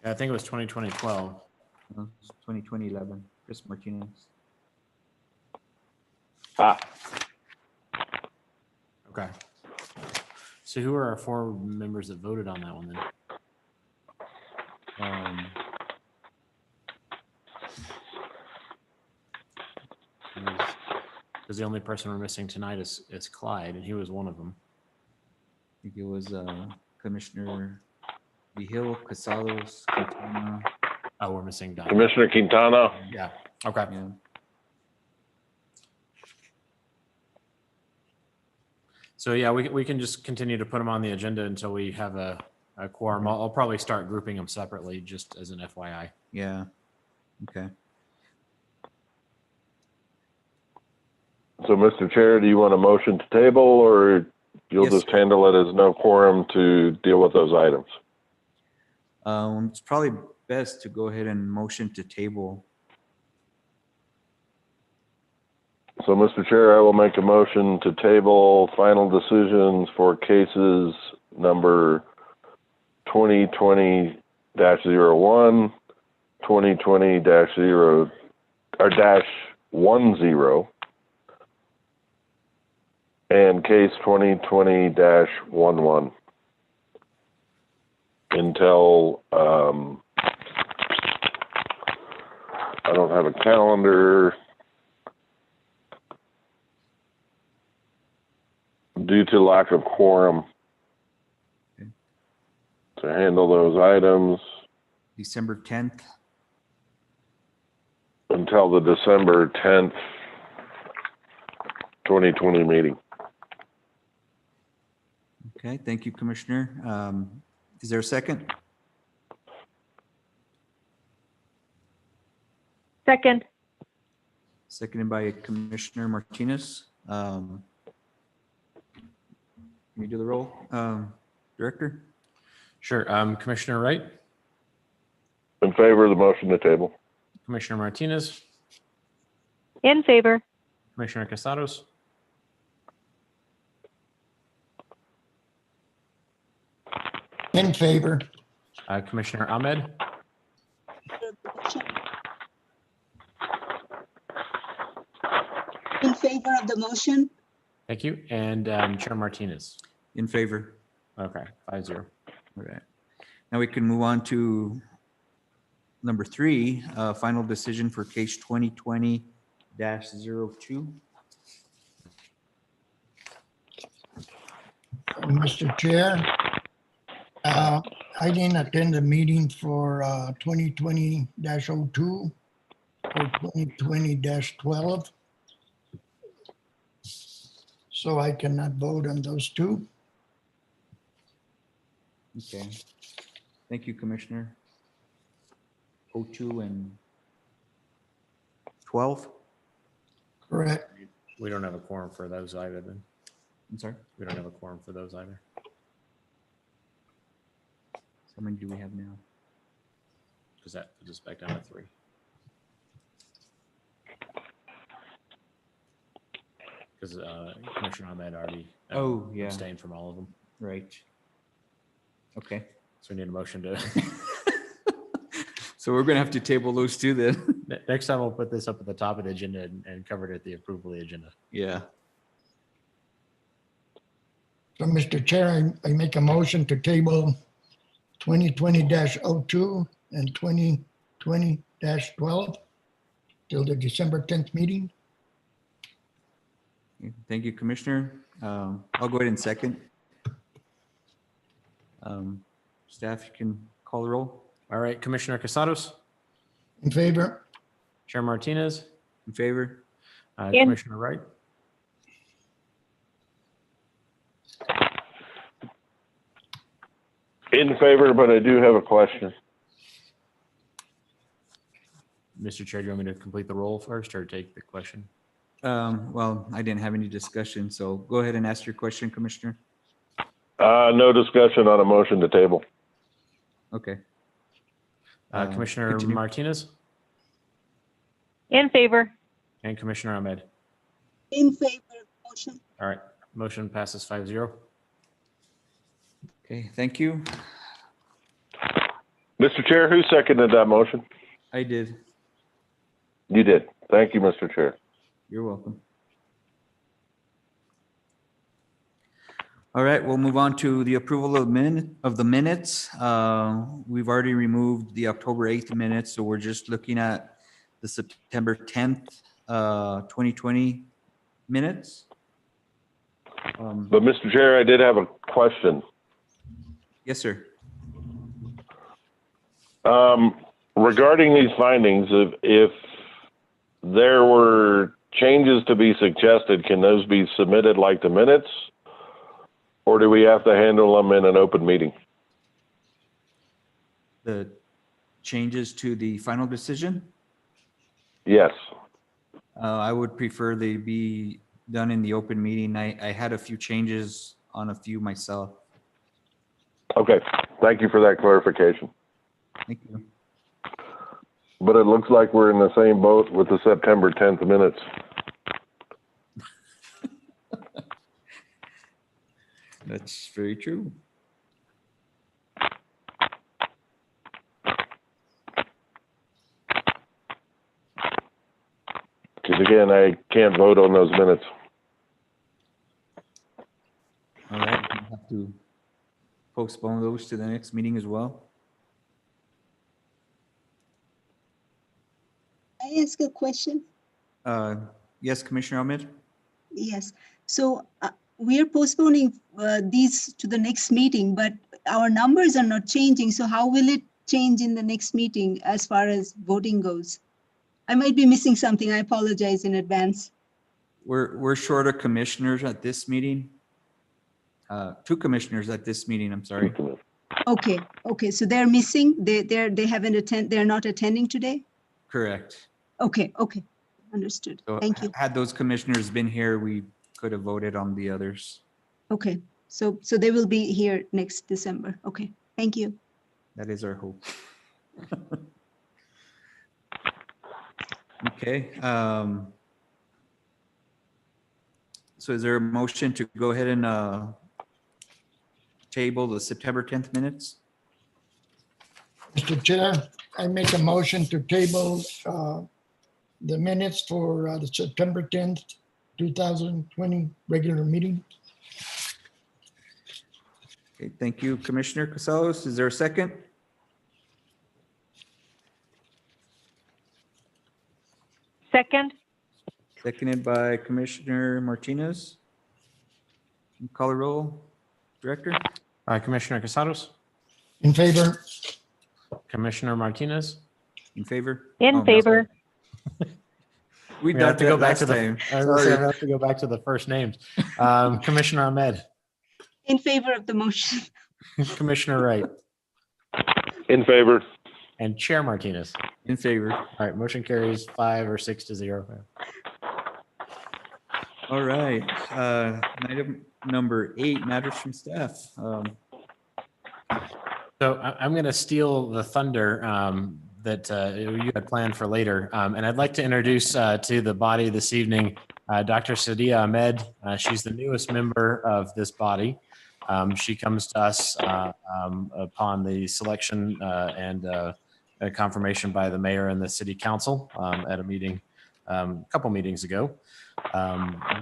I think it was 2020-12. 2020-11, Chris Martinez. Okay. So who are our 4 members that voted on that one then? Because the only person we're missing tonight is Clyde, and he was one of them. I think it was Commissioner Vigil, Casados, Quintana. Oh, we're missing Don. Commissioner Quintana. Yeah. Okay. Yeah. So yeah, we can just continue to put them on the agenda until we have a quorum. I'll probably start grouping them separately, just as an FYI. Yeah. Okay. So, Mr. Chair, do you want a motion to table, or you'll Yes. just handle it as no quorum to deal with those items? It's probably best to go ahead and motion to table. So, Mr. Chair, I will make a motion to table final decisions for cases number 2020-01, 2020-0 or -10, and case 2020-11 until I don't have a calendar. Due to lack of quorum Okay. to handle those items December 10th. until the December 10th, 2020 meeting. Okay, thank you, Commissioner. Is there a second? Second. Seconded by Commissioner Martinez. Can you do the roll, Director? Sure. Commissioner Wright, In favor of the motion to table. Commissioner Martinez, In favor. Commissioner Casados, In favor. Commissioner Ahmed, In favor of the motion? thank you, and Chair Martinez. In favor. Okay, 5-0. All right. Now we can move on to number 3, final decision for case 2020-02. Mr. Chair, I didn't attend the meeting for 2020-02 or 2020-12. So I cannot vote on those two. Okay. Thank you, Commissioner. 02 and 12? Correct. We don't have a quorum for those either then. I'm sorry? We don't have a quorum for those either. How many do we have now? Because that puts us back down to 3. Because Commissioner Ahmed already Oh, yeah. abstained from all of them. Right. Okay. So we need a motion to, So we're going to have to table those two then. next time we'll put this up at the top of the agenda and cover it at the approval of the agenda. Yeah. So, Mr. Chair, I make a motion to table 2020-02 and 2020-12 till the December 10th meeting. Thank you, Commissioner. I'll go ahead and second. Staff, you can call the roll. All right, Commissioner Casados, In favor? Chair Martinez, In favor? In. Commissioner Wright, In favor, but I do have a question. Mr. Chair, do you want me to complete the roll first or take the question? Well, I didn't have any discussion, so go ahead and ask your question, Commissioner. No discussion on a motion to table. Okay. Commissioner continue. Martinez In favor. and Commissioner Ahmed. In favor of the motion? All right, motion passes 5-0. Okay, thank you. Mr. Chair, who seconded that motion? I did. You did. Thank you, Mr. Chair. You're welcome. All right, we'll move on to the approval of the minutes. We've already removed the October 8th minutes, so we're just looking at the September 10th, 2020 minutes. But Mr. Chair, I did have a question. Yes, sir. Regarding these findings, if there were changes to be suggested, can those be submitted like the minutes? Or do we have to handle them in an open meeting? The changes to the final decision, Yes. I would prefer they be done in the open meeting. I had a few changes on a few myself. Okay. Thank you for that clarification. Thank you. But it looks like we're in the same boat with the September 10th minutes. That's very true. Because again, I can't vote on those minutes. All right, we'll have to postpone those to the next meeting as well. I ask a question? Yes, Commissioner Ahmed? Yes. So we are postponing these to the next meeting, but our numbers are not changing. So how will it change in the next meeting as far as voting goes? I might be missing something. I apologize in advance. We're short of commissioners at this meeting. 2 commissioners at this meeting, I'm sorry. Okay, okay, so they're missing, they haven't they're not attending today? Correct. Okay, okay, understood. So Thank you. had those commissioners been here, we could have voted on the others. Okay, so they will be here next December. Okay, thank you. That is our hope. Okay. So is there a motion to go ahead and table the September 10th minutes? Mr. Chair, I make a motion to table the minutes for the September 10th, 2020 regular meeting. Okay, thank you, Commissioner Casalos. Is there a second? Second, Seconded by Commissioner Martinez. Call a roll, Director? Commissioner Casados, In favor? Commissioner Martinez. In favor? in Oh, no, favor. We We have got to go that back last to the. time. I was gonna say, I Sorry. have to go back to the first names. Commissioner Ahmed, In favor of the motion. Commissioner Wright, In favor. and Chair Martinez. In favor. All right, motion carries 5 or 6 to 0. All right. Item number 8, matters from staff. So I'm going to steal the thunder that you had planned for later. And I'd like to introduce to the body this evening, Dr. Sadia Ahmed. She's the newest member of this body. She comes to us upon the selection and confirmation by the mayor and the city council at a meeting a couple meetings ago.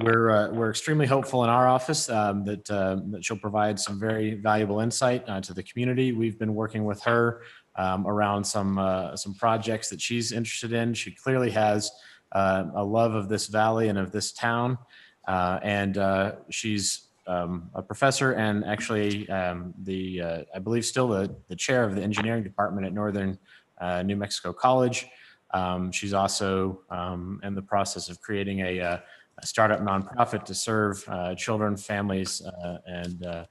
We're extremely hopeful in our office that she'll provide some very valuable insight to the community. We've been working with her around some projects that she's interested in. She clearly has a love of this valley and of this town, and she's a professor and actually I believe still the chair of the engineering department at Northern New Mexico College. She's also in the process of creating a startup nonprofit to serve children, families, and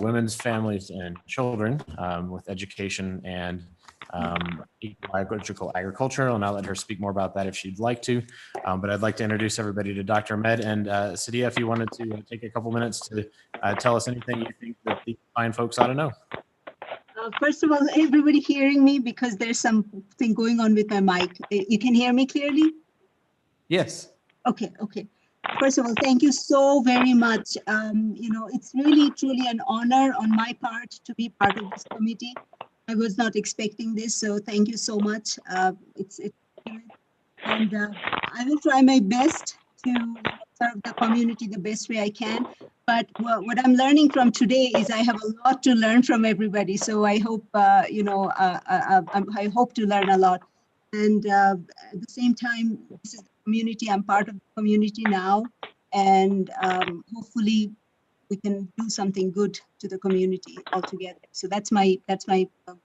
women's families and children with education and ecological agriculture. And I'll let her speak more about that if she'd like to. But I'd like to introduce everybody to Dr. Ahmed. And Sadia, if you wanted to take a couple minutes to tell us anything you think that the fine folks ought to know. First of all, everybody hearing me because there's something going on with my mic. You can hear me clearly? Yes. Okay, okay. First of all, thank you so very much. It's really, truly an honor on my part to be part of this committee. I was not expecting this, so thank you so much. And I will try my best to serve the community the best way I can. But what I'm learning from today is I have a lot to learn from everybody. So I hope, I hope to learn a lot. And at the same time, this is the community. I'm part of the community now. And hopefully we can do something good to the community altogether. So that's my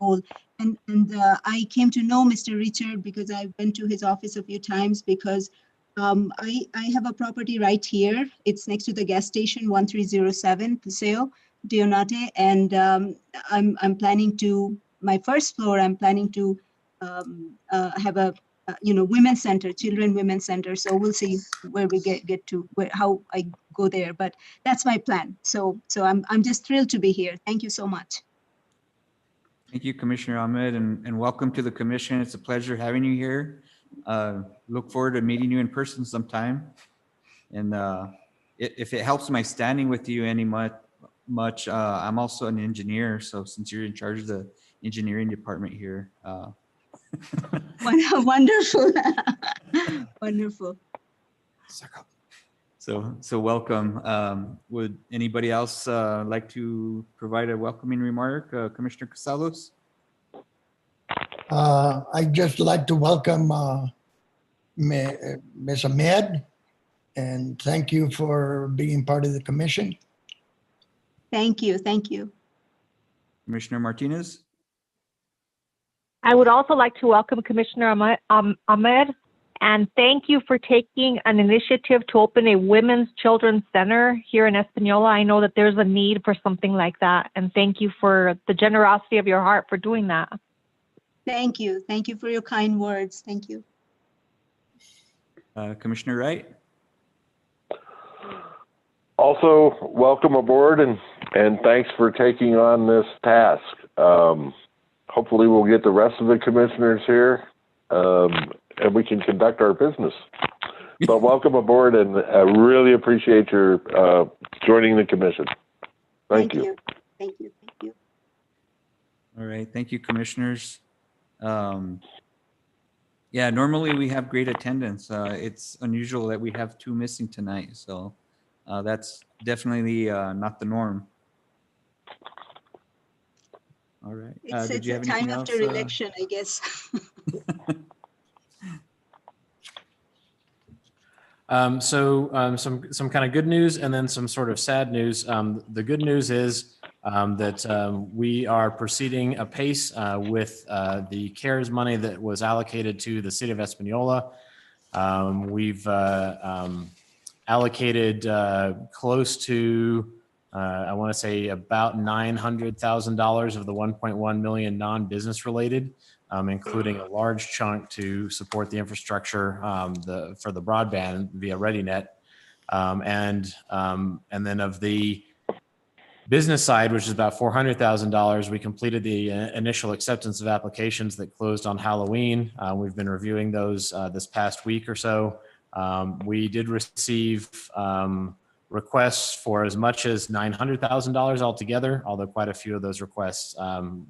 goal. And I came to know Mr. Richard because I went to his office a few times because I have a property right here. It's next to the gas station, 1307 Paseo Dionate, and I'm planning to my first floor. I'm planning to have a women's center, children women's center. So we'll see where we get to how I go there. But that's my plan. So I'm just thrilled to be here. Thank you so much. Thank you, Commissioner Ahmed, and welcome to the commission. It's a pleasure having you here. Look forward to meeting you in person sometime. And if it helps my standing with you any much, I'm also an engineer. So since you're in charge of the engineering department here. Wonderful. Wonderful. So welcome. Would anybody else like to provide a welcoming remark? Commissioner Casalos? I'd just like to welcome Ms. Ahmed and thank you for being part of the commission. Thank you. Thank you. Commissioner Martinez? I would also like to welcome Commissioner Ahmed And thank you for taking an initiative to open a women's children's center here in Espanola. I know that there's a need for something like that. And thank you for the generosity of your heart for doing that. Thank you. Thank you for your kind words. Thank you. Commissioner Wright? Also, welcome aboard and thanks for taking on this task. Hopefully we'll get the rest of the commissioners here and we can conduct our business. But welcome aboard, and I really appreciate your joining the commission. Thank you. Thank you. Thank you. All right, thank you, commissioners. Yeah, normally we have great attendance. It's unusual that we have 2 missing tonight, so that's definitely not the norm. All right. It's Did you a have time anything after else? election, I guess. Some kind of good news and then some sort of sad news. The good news is that we are proceeding apace with the CARES money that was allocated to the city of Espanola. We've allocated close to, I want to say about $900,000 of the 1.1 million non-business related, including a large chunk to support the infrastructure for the broadband via ReadyNet. And then of the business side, which is about $400,000, we completed the initial acceptance of applications that closed on Halloween. We've been reviewing those this past week or so. We did receive requests for as much as $900,000 altogether, although quite a few of those requests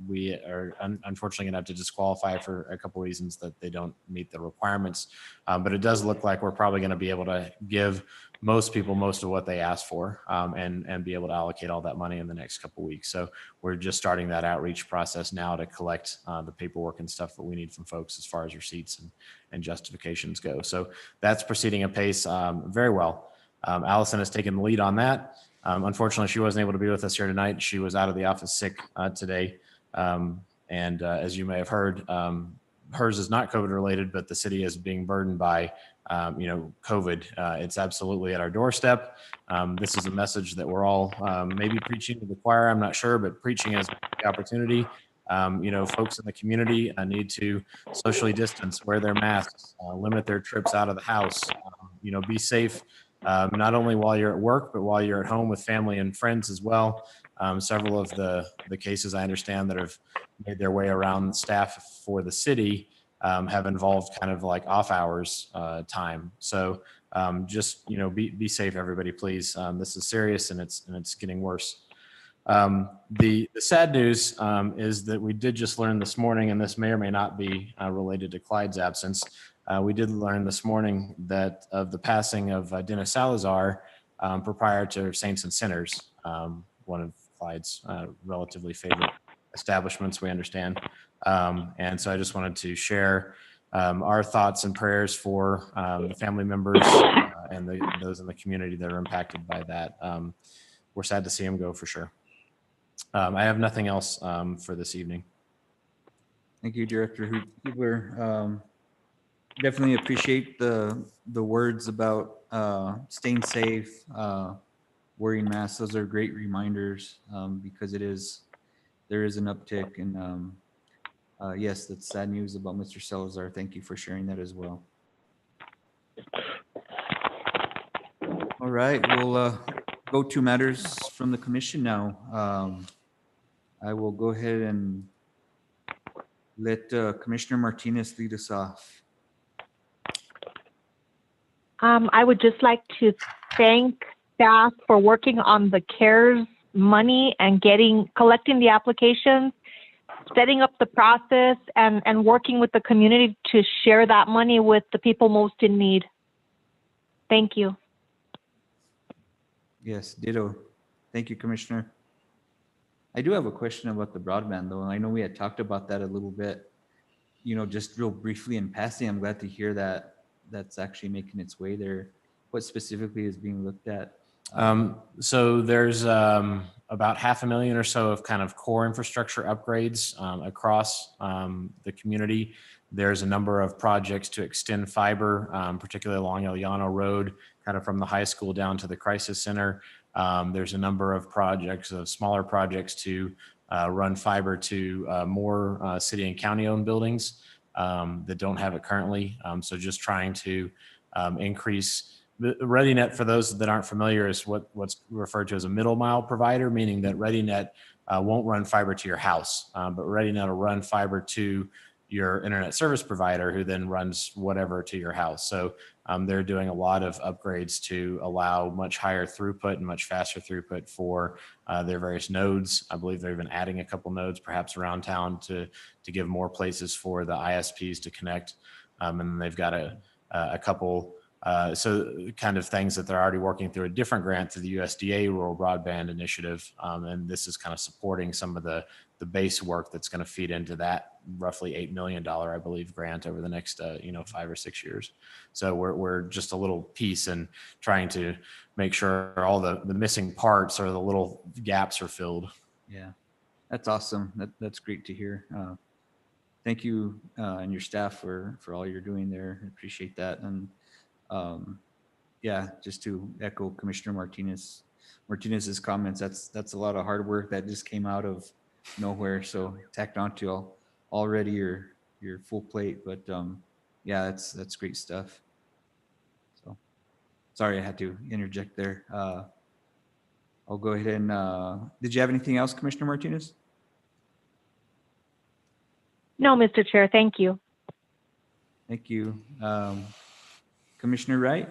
we are unfortunately going to have to disqualify for a couple reasons that they don't meet the requirements. But it does look like we're probably going to be able to give most people most of what they asked for and be able to allocate all that money in the next couple weeks. So we're just starting that outreach process now to collect the paperwork and stuff that we need from folks as far as receipts and justifications go. So that's proceeding apace very well. Allison has taken the lead on that. Unfortunately, she wasn't able to be with us here tonight. She was out of the office sick today. And as you may have heard, hers is not COVID related, but the city is being burdened by, COVID. It's absolutely at our doorstep. This is a message that we're all maybe preaching to the choir. I'm not sure, but preaching as the opportunity. Folks in the community need to socially distance, wear their masks, limit their trips out of the house, be safe. Not only while you're at work, but while you're at home with family and friends as well. Several of the cases I understand that have made their way around staff for the city have involved kind of like off hours time. So just, be safe, everybody, please. This is serious and it's getting worse. The sad news is that we did just learn this morning, and this may or may not be related to Clyde's absence. We did learn this morning that of the passing of Dennis Salazar, proprietor Saints and Sinners, one of Clyde's relatively favorite establishments, we understand. And so I just wanted to share our thoughts and prayers for the family members and those in the community that are impacted by that. We're sad to see him go for sure. I have nothing else for this evening. Thank you, Director Huber. Definitely appreciate the words about staying safe, wearing masks. Those are great reminders because there is an uptick. And yes, that's sad news about Mr. Salazar. Thank you for sharing that as well. All right, we'll go to matters from the commission now. I will go ahead and let Commissioner Martinez lead us off. I would just like to thank staff for working on the CARES money and collecting the applications, setting up the process, and working with the community to share that money with the people most in need. Thank you. Yes, ditto. Thank you, Commissioner. I do have a question about the broadband, though. I know we had talked about that a little bit, just real briefly in passing. I'm glad to hear that that's actually making its way there. What specifically is being looked at? So there's about $500,000 or so of kind of core infrastructure upgrades across the community. There's a number of projects to extend fiber, particularly along El Llano Road, kind of from the high school down to the crisis center. There's a number of projects, smaller projects to run fiber to more city and county owned buildings that don't have it currently. So just trying to increase the ReadyNet. For those that aren't familiar, is what's referred to as a middle mile provider, meaning that ReadyNet won't run fiber to your house, but ReadyNet will run fiber to your internet service provider, who then runs whatever to your house. So they're doing a lot of upgrades to allow much higher throughput and much faster throughput for their various nodes. I believe they're even adding a couple nodes perhaps around town to give more places for the ISPs to connect. And they've got a couple so kind of things that they're already working through a different grant through the USDA Rural Broadband Initiative. And this is kind of supporting some of the base work that's going to feed into that roughly $8 million, I believe, grant over the next 5 or 6 years. So we're just a little piece and trying to make sure all the missing parts or the little gaps are filled. Yeah, that's awesome. That's great to hear. Thank you and your staff for all you're doing there. I appreciate that. And yeah, just to echo Commissioner Martinez's comments, that's a lot of hard work that just came out of nowhere. So tacked onto already your full plate, but yeah, that's great stuff. So sorry I had to interject there. I'll go ahead and did you have anything else, Commissioner Martinez? No, Mr. Chair, thank you. Thank you. Commissioner Wright?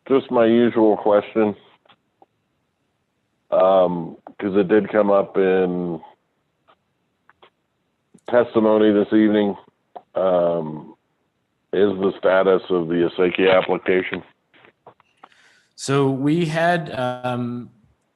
Just my usual question, because it did come up in testimony this evening. Is the status of the Asaki application? So we had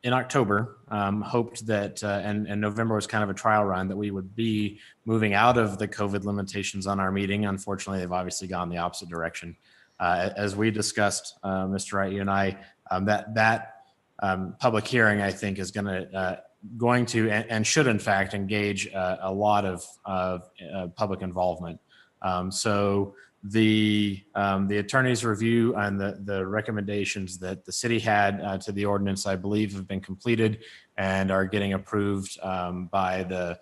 in October hoped that, and November was kind of a trial run, that we would be moving out of the COVID limitations on our meeting. Unfortunately, they've obviously gone the opposite direction. As we discussed, Mr. Wright, you and I, that public hearing, I think, is going to and should in fact engage a lot of public involvement. So the attorney's review and the recommendations that the city had to the ordinance, I believe, have been completed and are getting approved by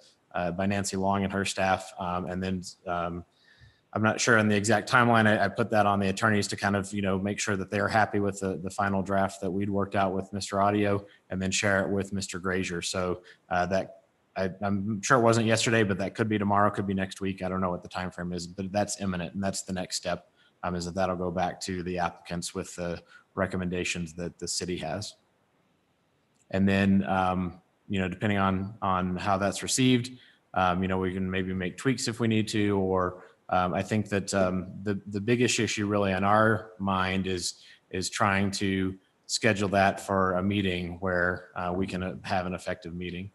Nancy Long and her staff. And then I'm not sure on the exact timeline. I put that on the attorneys to kind of, make sure that they're happy with the final draft that we'd worked out with Mr. Audio, and then share it with Mr. Grazier. So I'm sure it wasn't yesterday, but that could be tomorrow, could be next week. I don't know what the time frame is, but that's imminent, and that's the next step. Is that'll go back to the applicants with the recommendations that the city has, and then depending on how that's received, we can maybe make tweaks if we need to, or I think that the biggest issue really on our mind is trying to schedule that for a meeting where we can have an effective meeting.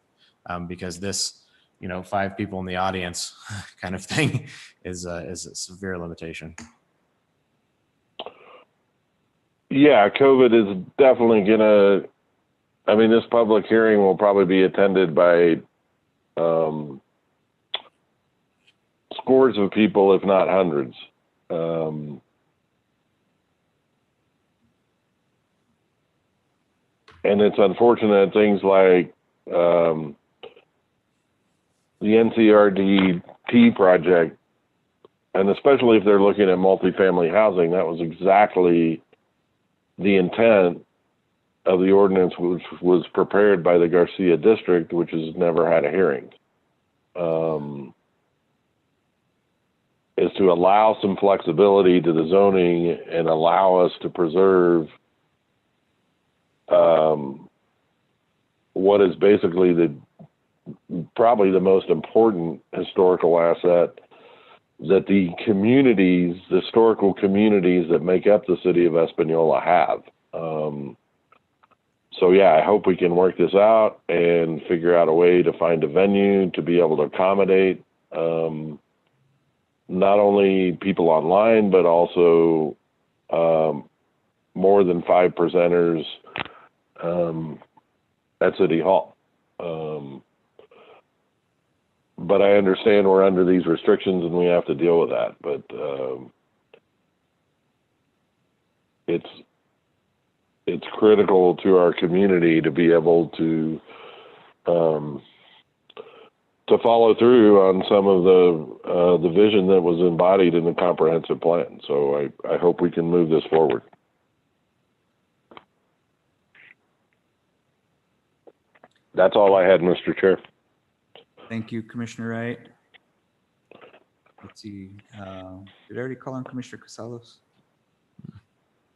Because this, 5 people in the audience kind of thing is a severe limitation. Yeah, COVID is definitely this public hearing will probably be attended by scores of people, if not hundreds. And it's unfortunate things like the NCRDT project, and especially if they're looking at multifamily housing, that was exactly the intent of the ordinance, which was prepared by the Garcia district, which has never had a hearing, is to allow some flexibility to the zoning and allow us to preserve what is basically probably the most important historical asset that the historical communities that make up the city of Espanola have. So yeah, I hope we can work this out and figure out a way to find a venue to be able to accommodate not only people online, but also more than 5 presenters at City Hall. But I understand we're under these restrictions and we have to deal with that. But it's critical to our community to be able to follow through on some of the vision that was embodied in the comprehensive plan. So I hope we can move this forward. That's all I had, Mr. Chair. Thank you, Commissioner Wright. Let's see, did I already call on Commissioner Casalos?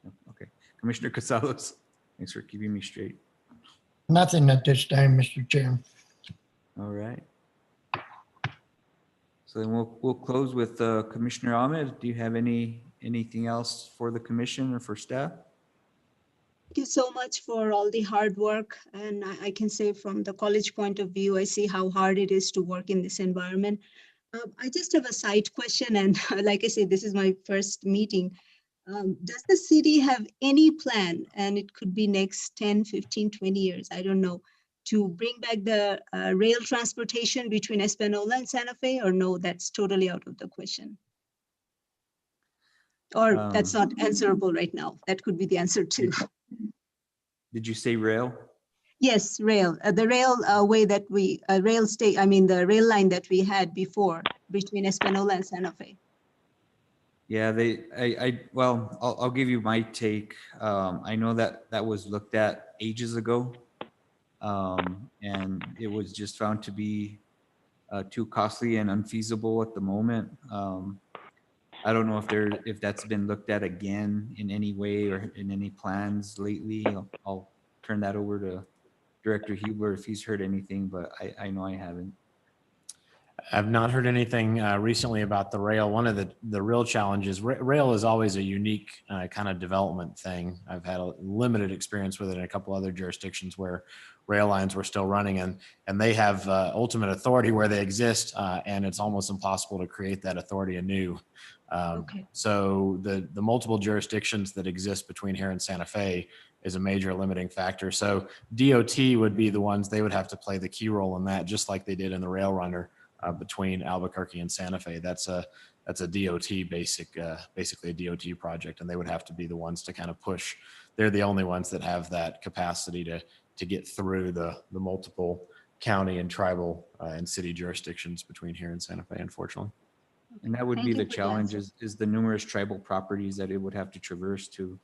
No, okay, Commissioner Casalos, thanks for keeping me straight. Nothing at this time, Mr. Chair. All right. So then we'll close with Commissioner Ahmed. Do you have anything else for the commission or for staff? Thank you so much for all the hard work. And I can say from the college point of view, I see how hard it is to work in this environment. I just have a side question. And like I said, this is my first meeting. Does the city have any plan, and it could be next 10, 15, 20 years, I don't know, to bring back the rail transportation between Espanola and Santa Fe, or no, that's totally out of the question? Or that's not answerable right now. That could be the answer too. Did you say rail? Yes, rail. The rail way that we the rail line that we had before between Espanola and Santa Fe. Yeah, well, I'll give you my take. I know that was looked at ages ago. And it was just found to be too costly and unfeasible at the moment. I don't know if that's been looked at again in any way or in any plans lately. I'll turn that over to Director Hubler if he's heard anything, but I know I haven't. I've not heard anything recently about the rail. One of the real challenges, rail is always a unique kind of development thing. I've had a limited experience with it in a couple other jurisdictions where rail lines were still running, and they have ultimate authority where they exist, and it's almost impossible to create that authority anew. Okay. So the multiple jurisdictions that exist between here and Santa Fe is a major limiting factor. So DOT would be the ones, they would have to play the key role in that, just like they did in the Rail Runner between Albuquerque and Santa Fe. That's a DOT basically a DOT project, and they would have to be the ones to kind of push. They're the only ones that have that capacity to get through the multiple county and tribal and city jurisdictions between here and Santa Fe, unfortunately. And that would Thank be you the for the challenge answer. is the numerous tribal properties that it would have to traverse to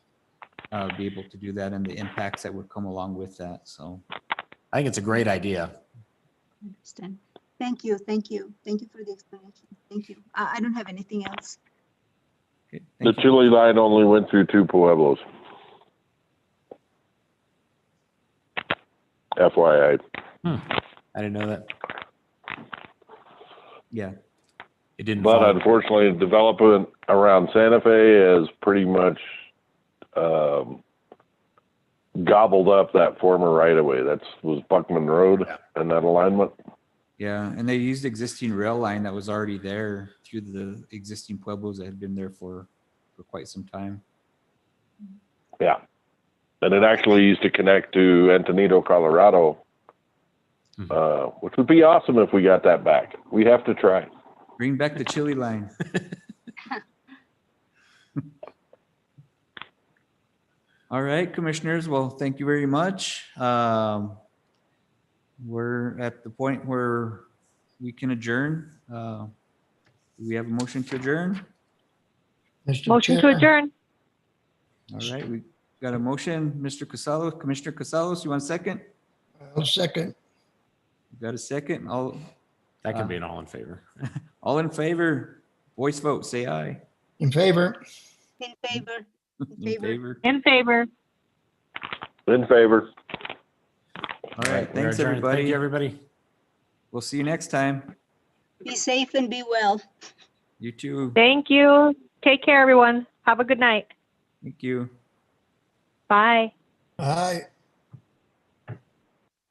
be able to do that, and the impacts that would come along with that. So I think it's a great idea. I understand. Thank you. Thank you. Thank you for the explanation. Thank you. I don't have anything else. okay, The thank you. Chile line only went through 2 pueblos. FYI. I didn't know that. Yeah, It didn't. But fall. unfortunately, development around Santa Fe has pretty much gobbled up that former right-of-way. That was Buckman Road and that alignment. yeah, and they used existing rail line that was already there through the existing pueblos that had been there for quite some time. Yeah. And it actually used to connect to Antonito, Colorado, which would be awesome if we got that back. We have to try. Bring back the Chile line. All right, commissioners. Well, thank you very much. We're at the point where we can adjourn. Do we have a motion to adjourn? Mr. Motion to Chair, adjourn. All right, we got a motion. Mr. Casalos, Commissioner Casalos, you want a second? I'll second. You got a second? That can be an all in favor. All in favor, voice vote, say aye. In favor? In favor. In favor. In favor. In favor. All right, We're thanks, adjourned. everybody. Thank you, everybody. We'll see you next time. Be safe and be well. You too. Thank you. Take care, everyone. Have a good night. Thank you. Bye. Aye.